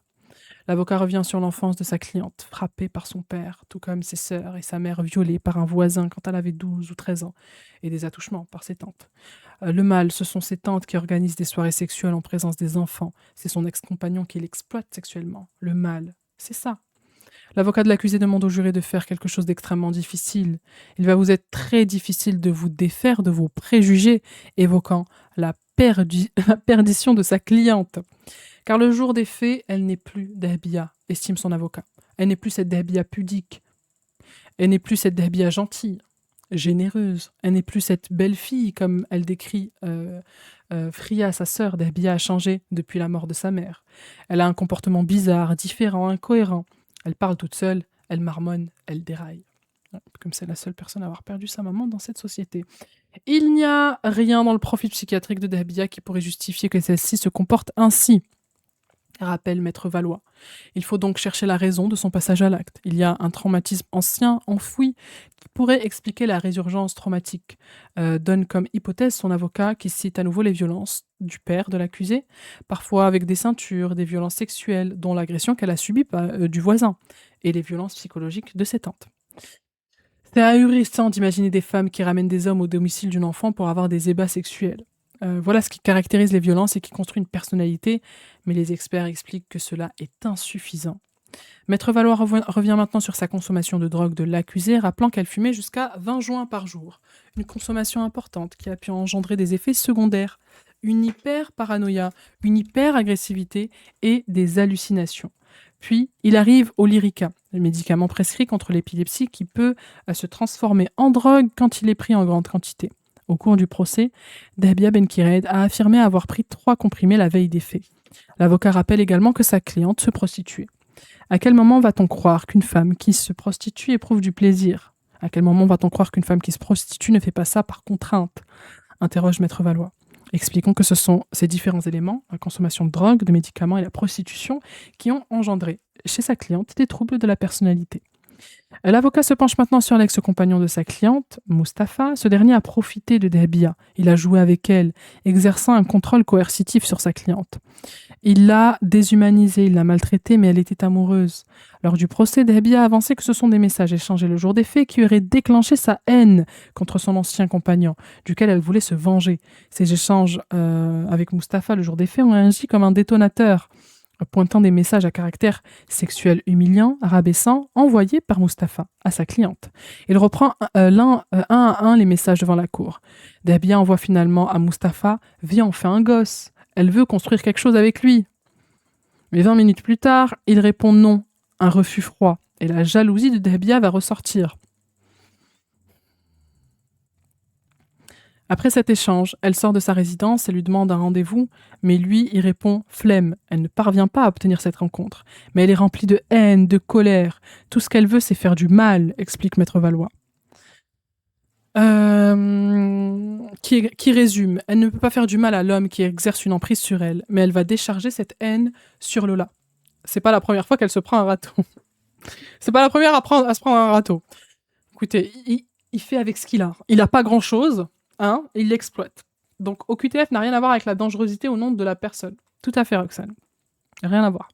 L'avocat revient sur l'enfance de sa cliente, frappée par son père, tout comme ses sœurs, et sa mère violée par un voisin quand elle avait 12 ou 13 ans, et des attouchements par ses tantes. Le mâle, ce sont ses tantes qui organisent des soirées sexuelles en présence des enfants. C'est son ex-compagnon qui l'exploite sexuellement. Le mâle, c'est ça. L'avocat de l'accusé demande au juré de faire quelque chose d'extrêmement difficile. Il va vous être très difficile de vous défaire de vos préjugés, évoquant la perdition de sa cliente. Car le jour des faits, elle n'est plus Dahbia, estime son avocat. Elle n'est plus cette Dahbia pudique. Elle n'est plus cette Dahbia gentille, généreuse. Elle n'est plus cette belle fille, comme elle décrit Fria, sa sœur. Dahbia a changé depuis la mort de sa mère. Elle a un comportement bizarre, différent, incohérent. Elle parle toute seule, elle marmonne, elle déraille. Comme c'est la seule personne à avoir perdu sa maman dans cette société. Il n'y a rien dans le profil psychiatrique de Dahbia qui pourrait justifier que celle-ci se comporte ainsi, rappelle Maître Valois. Il faut donc chercher la raison de son passage à l'acte. Il y a un traumatisme ancien, enfoui, qui pourrait expliquer la résurgence traumatique. Donne comme hypothèse son avocat qui cite à nouveau les violences du père de l'accusé, parfois avec des ceintures, des violences sexuelles, dont l'agression qu'elle a subie du voisin, et les violences psychologiques de ses tantes. C'est ahurissant d'imaginer des femmes qui ramènent des hommes au domicile d'une enfant pour avoir des ébats sexuels. Voilà ce qui caractérise les violences et qui construit une personnalité, mais les experts expliquent que cela est insuffisant. Maître Valois revient maintenant sur sa consommation de drogue de l'accusé, rappelant qu'elle fumait jusqu'à 20 joints par jour. Une consommation importante qui a pu engendrer des effets secondaires, une hyper-paranoïa, une hyper-agressivité et des hallucinations. Puis, il arrive au Lyrica, le médicament prescrit contre l'épilepsie qui peut se transformer en drogue quand il est pris en grande quantité. Au cours du procès, Dahbia Benkired a affirmé avoir pris 3 comprimés la veille des faits. L'avocat rappelle également que sa cliente se prostituait. À quel moment va-t-on croire qu'une femme qui se prostitue éprouve du plaisir? À quel moment va-t-on croire qu'une femme qui se prostitue ne fait pas ça par contrainte? Interroge Maître Valois. Expliquons que ce sont ces différents éléments, la consommation de drogue, de médicaments et la prostitution, qui ont engendré chez sa cliente des troubles de la personnalité. L'avocat se penche maintenant sur l'ex-compagnon de sa cliente, Mustapha. Ce dernier a profité de Dahbia. Il a joué avec elle, exerçant un contrôle coercitif sur sa cliente. Il l'a déshumanisée, il l'a maltraitée, mais elle était amoureuse. Lors du procès, Dahbia a avancé que ce sont des messages échangés le jour des faits qui auraient déclenché sa haine contre son ancien compagnon, duquel elle voulait se venger. Ces échanges avec Mustapha le jour des faits ont agi comme un détonateur, pointant des messages à caractère sexuel humiliant, rabaissant, envoyés par Mustapha à sa cliente. Il reprend un à un les messages devant la cour. Dahbia envoie finalement à Mustapha « Viens, on fait un gosse ». Elle veut construire quelque chose avec lui. Mais 20 minutes plus tard, il répond non, un refus froid, et la jalousie de Dahbia va ressortir. Après cet échange, elle sort de sa résidence et lui demande un rendez-vous, mais lui y répond flemme. Elle ne parvient pas à obtenir cette rencontre, mais elle est remplie de haine, de colère. Tout ce qu'elle veut, c'est faire du mal, explique Maître Valois. Qui résume, elle ne peut pas faire du mal à l'homme qui exerce une emprise sur elle, mais elle va décharger cette haine sur Lola. C'est pas la première fois qu'elle se prend un râteau. C'est pas la première à se prendre un râteau. Écoutez, il fait avec ce qu'il a. Il a pas grand-chose, hein, et il l'exploite. Donc OQTF n'a rien à voir avec la dangerosité au nom de la personne. Tout à fait, Roxane. Rien à voir.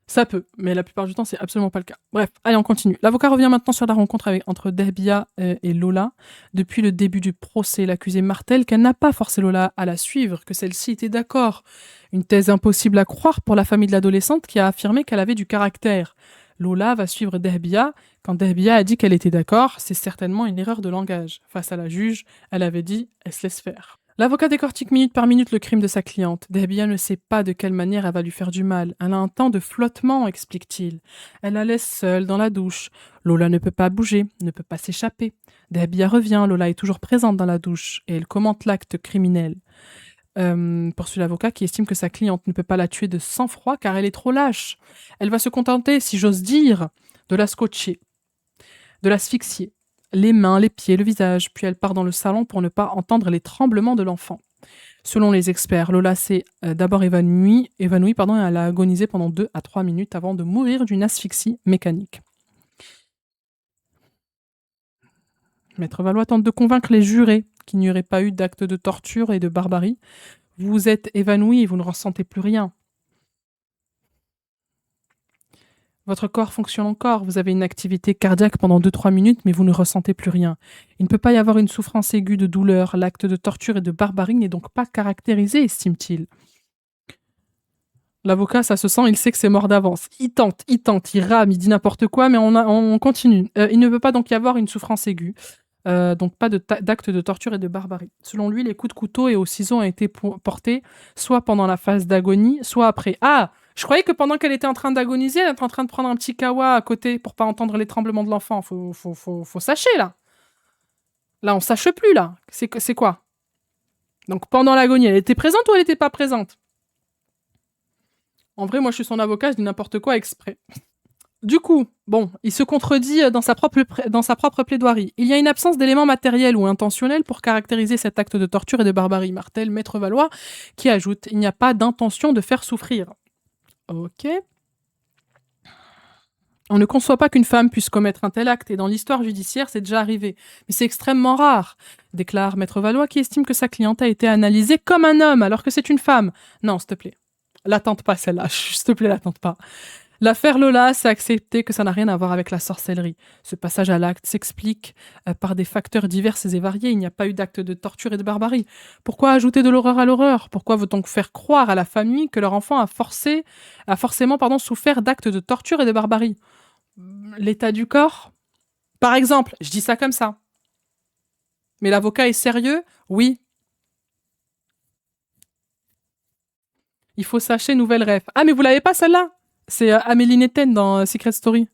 Ça peut, mais la plupart du temps, c'est absolument pas le cas. Bref, allez, on continue. L'avocat revient maintenant sur la rencontre entre Dahbia et Lola. Depuis le début du procès, l'accusé martèle qu'elle n'a pas forcé Lola à la suivre, que celle-ci était d'accord. Une thèse impossible à croire pour la famille de l'adolescente qui a affirmé qu'elle avait du caractère. Lola va suivre Dahbia. Quand Dahbia a dit qu'elle était d'accord, c'est certainement une erreur de langage. Face à la juge, elle avait dit « elle se laisse faire ». L'avocat décortique minute par minute le crime de sa cliente. Dahbia ne sait pas de quelle manière elle va lui faire du mal. Elle a un temps de flottement, explique-t-il. Elle la laisse seule dans la douche. Lola ne peut pas bouger, ne peut pas s'échapper. Dahbia revient, Lola est toujours présente dans la douche et elle commente l'acte criminel. Poursuit l'avocat qui estime que sa cliente ne peut pas la tuer de sang-froid car elle est trop lâche. Elle va se contenter, si j'ose dire, de la scotcher, de l'asphyxier. Les mains, les pieds, le visage, puis elle part dans le salon pour ne pas entendre les tremblements de l'enfant. Selon les experts, Lola s'est d'abord évanouie et elle a agonisé pendant 2 à 3 minutes avant de mourir d'une asphyxie mécanique. Maître Valois tente de convaincre les jurés qu'il n'y aurait pas eu d'acte de torture et de barbarie. Vous êtes évanoui et vous ne ressentez plus rien. Votre corps fonctionne encore, vous avez une activité cardiaque pendant 2-3 minutes, mais vous ne ressentez plus rien. Il ne peut pas y avoir une souffrance aiguë de douleur, l'acte de torture et de barbarie n'est donc pas caractérisé, estime-t-il. L'avocat, ça se sent, il sait que c'est mort d'avance. Il tente, il rame, il dit n'importe quoi, mais on continue. Il ne peut pas donc y avoir une souffrance aiguë, donc pas d'acte de torture et de barbarie. Selon lui, les coups de couteau et aux ciseaux ont été portés soit pendant la phase d'agonie, soit après. Ah, je croyais que pendant qu'elle était en train d'agoniser, elle était en train de prendre un petit kawa à côté pour pas entendre les tremblements de l'enfant. Faut sacher, là. Là, on sache plus, là. C'est quoi? Donc pendant l'agonie, elle était présente ou elle n'était pas présente? En vrai, moi, je suis son avocat, je dis n'importe quoi exprès. Du coup, bon, il se contredit dans sa propre plaidoirie. Il y a une absence d'éléments matériels ou intentionnels pour caractériser cet acte de torture et de barbarie. Martel, Maître Valois, qui ajoute, il n'y a pas d'intention de faire souffrir. Ok. On ne conçoit pas qu'une femme puisse commettre un tel acte, et dans l'histoire judiciaire, c'est déjà arrivé. Mais c'est extrêmement rare, déclare Maître Valois, qui estime que sa cliente a été analysée comme un homme, alors que c'est une femme. Non, s'il te plaît. La tente pas, celle-là. S'il te plaît, la tente pas. L'affaire Lola, c'est accepter que ça n'a rien à voir avec la sorcellerie. Ce passage à l'acte s'explique par des facteurs divers et variés. Il n'y a pas eu d'acte de torture et de barbarie. Pourquoi ajouter de l'horreur à l'horreur? Pourquoi veut-on faire croire à la famille que leur enfant a forcément souffert d'actes de torture et de barbarie? L'état du corps? Par exemple, je dis ça comme ça. Mais l'avocat est sérieux? Oui. Il faut sacher nouvelle ref. Ah, mais vous l'avez pas celle-là? C'est Amélie Netten dans Secret Story.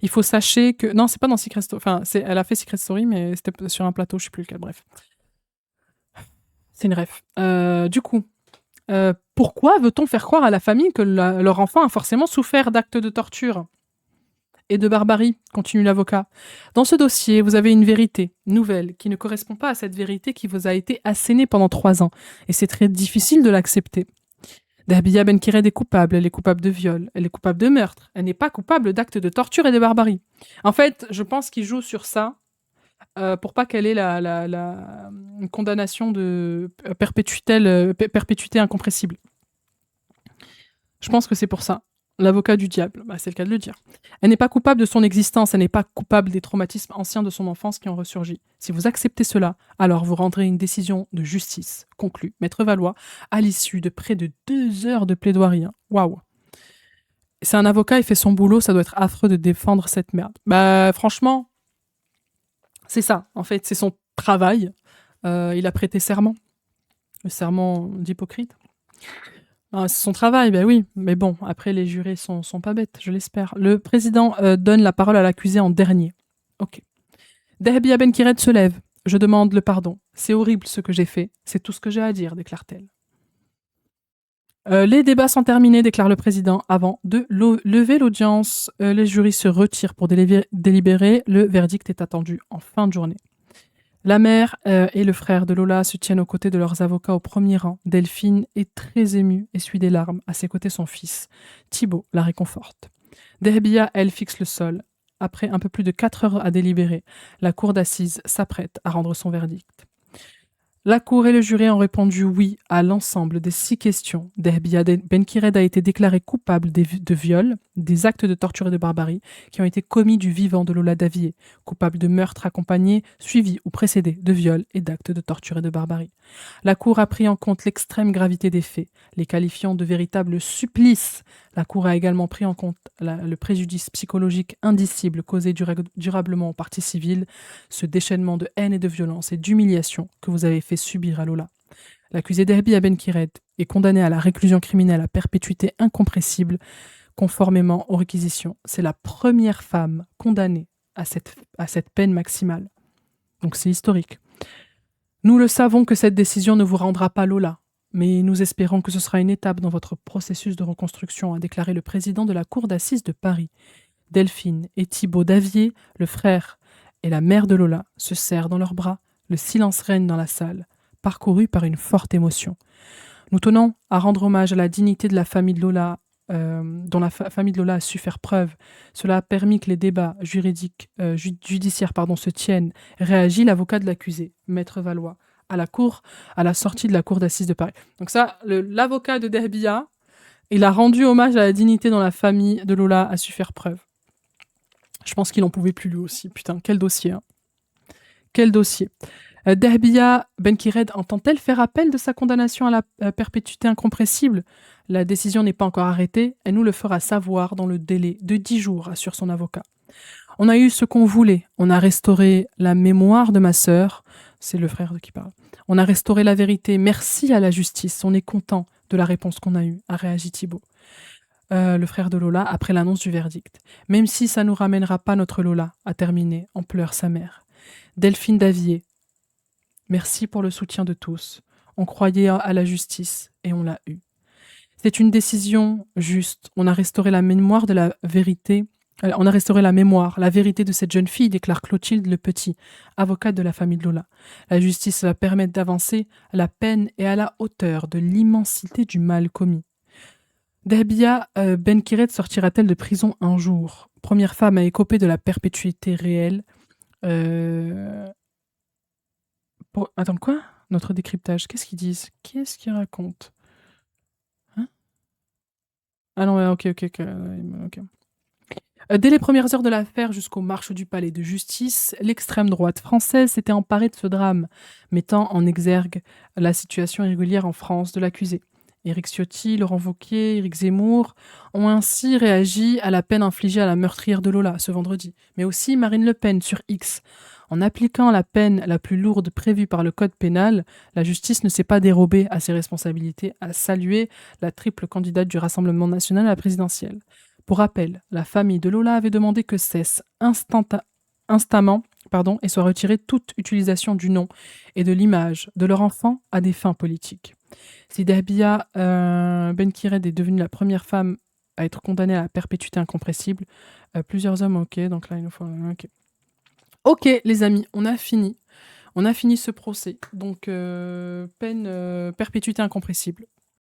Il faut sacher que... Non, c'est pas dans Secret Story. Enfin, elle a fait Secret Story, mais c'était sur un plateau, je sais plus lequel. Bref. C'est une ref. Du coup, pourquoi veut-on faire croire à la famille que leur enfant a forcément souffert d'actes de torture et de barbarie? Continue l'avocat. Dans ce dossier, vous avez une vérité nouvelle qui ne correspond pas à cette vérité qui vous a été assénée pendant 3 ans. Et c'est très difficile de l'accepter. Dahbia Benkired est coupable, elle est coupable de viol, elle est coupable de meurtre, elle n'est pas coupable d'actes de torture et de barbarie. En fait, je pense qu'il joue sur ça pour pas qu'elle ait une condamnation de perpétuité incompressible. Je pense que c'est pour ça. L'avocat du diable, c'est le cas de le dire. Elle n'est pas coupable de son existence, elle n'est pas coupable des traumatismes anciens de son enfance qui ont ressurgi. Si vous acceptez cela, alors vous rendrez une décision de justice, conclut Maître Valois, à l'issue de près de 2 heures de plaidoirie. Waouh! C'est un avocat, il fait son boulot, ça doit être affreux de défendre cette merde. Franchement, c'est ça, en fait, c'est son travail. Il a prêté serment, le serment d'Hippocrate. C'est son travail, ben oui. Mais bon, après, les jurés sont pas bêtes, je l'espère. Le président donne la parole à l'accusé en dernier. Ok. Dahbia Benkired se lève. Je demande le pardon. C'est horrible ce que j'ai fait. C'est tout ce que j'ai à dire, déclare-t-elle. Les débats sont terminés, déclare le président, avant de lever l'audience. Les jurys se retirent pour délibérer. Le verdict est attendu en fin de journée. La mère et le frère de Lola se tiennent aux côtés de leurs avocats au premier rang. Delphine est très émue, essuie des larmes. À ses côtés, son fils. Thibaut la réconforte. Dahbia, elle, fixe le sol. Après un peu plus de 4 heures à délibérer, la cour d'assises s'apprête à rendre son verdict. La cour et le jury ont répondu oui à l'ensemble des 6 questions. Dahbia Benkired a été déclarée coupable de viol, des actes de torture et de barbarie qui ont été commis du vivant de Lola Davier, coupable de meurtre accompagné, suivi ou précédé de viol et d'actes de torture et de barbarie. La cour a pris en compte l'extrême gravité des faits, les qualifiant de véritables supplices. La cour a également pris en compte le préjudice psychologique indicible causé durablement aux parties civiles, ce déchaînement de haine et de violence et d'humiliation que vous avez fait subir à Lola. L'accusé Dahbia Benkired est condamné à la réclusion criminelle à perpétuité incompressible, conformément aux réquisitions. C'est la première femme condamnée à cette peine maximale. Donc c'est historique. Nous le savons que cette décision ne vous rendra pas Lola, mais nous espérons que ce sera une étape dans votre processus de reconstruction, a déclaré le président de la cour d'assises de Paris. Delphine et Thibaut Davier, le frère et la mère de Lola, se serrent dans leurs bras. Le silence règne dans la salle, parcouru par une forte émotion. Nous tenons à rendre hommage à la dignité de la famille de Lola, dont la famille de Lola a su faire preuve. Cela a permis que les débats judiciaires se tiennent, réagit l'avocat de l'accusé, Maître Valois, à la sortie de la cour d'assises de Paris. Donc ça, l'avocat de Dahbia, Il a rendu hommage à la dignité dont la famille de Lola a su faire preuve. Je pense qu'il en pouvait plus lui aussi. Putain, quel dossier. Hein. Quel dossier. Dahbia Benkired entend-elle faire appel de sa condamnation à la perpétuité incompressible? La décision n'est pas encore arrêtée. Elle nous le fera savoir dans le délai de 10 jours, assure son avocat. On a eu ce qu'on voulait. On a restauré la mémoire de ma sœur. C'est le frère qui parle. On a restauré la vérité. Merci à la justice. On est content de la réponse qu'on a eue, a réagi Thibault. Le frère de Lola, après l'annonce du verdict. Même si ça ne nous ramènera pas notre Lola, a terminé en pleurs sa mère. Delphine Davier, merci pour le soutien de tous. On croyait à la justice et on l'a eue. C'est une décision juste. On a restauré la mémoire de la vérité. On a restauré la mémoire, la vérité de cette jeune fille, déclare Clotilde Le Petit, avocate de la famille de Lola. La justice va permettre d'avancer à la peine et à la hauteur de l'immensité du mal commis. Dahbia Benkired sortira-t-elle de prison un jour? Première femme à écoper de la perpétuité réelle. Attends, quoi? Notre décryptage. Qu'est-ce qu'ils disent? Qu'est-ce qu'ils racontent? Hein? Ah non, ouais, ok. Dès les premières heures de l'affaire jusqu'aux marches du palais de justice, l'extrême droite française s'était emparée de ce drame, mettant en exergue la situation irrégulière en France de l'accusé. Éric Ciotti, Laurent Wauquiez, Éric Zemmour ont ainsi réagi à la peine infligée à la meurtrière de Lola ce vendredi, mais aussi Marine Le Pen sur X. En appliquant la peine la plus lourde prévue par le code pénal, la justice ne s'est pas dérobée à ses responsabilités, a salué la triple candidate du Rassemblement national à la présidentielle. Pour rappel, la famille de Lola avait demandé que cesse instamment et soit retirée toute utilisation du nom et de l'image de leur enfant à des fins politiques. Si Dahbia Benkired est devenue la première femme à être condamnée à la perpétuité incompressible, plusieurs hommes, ok, donc là il nous faut... Ok les amis, on a fini ce procès, donc peine perpétuité incompressible.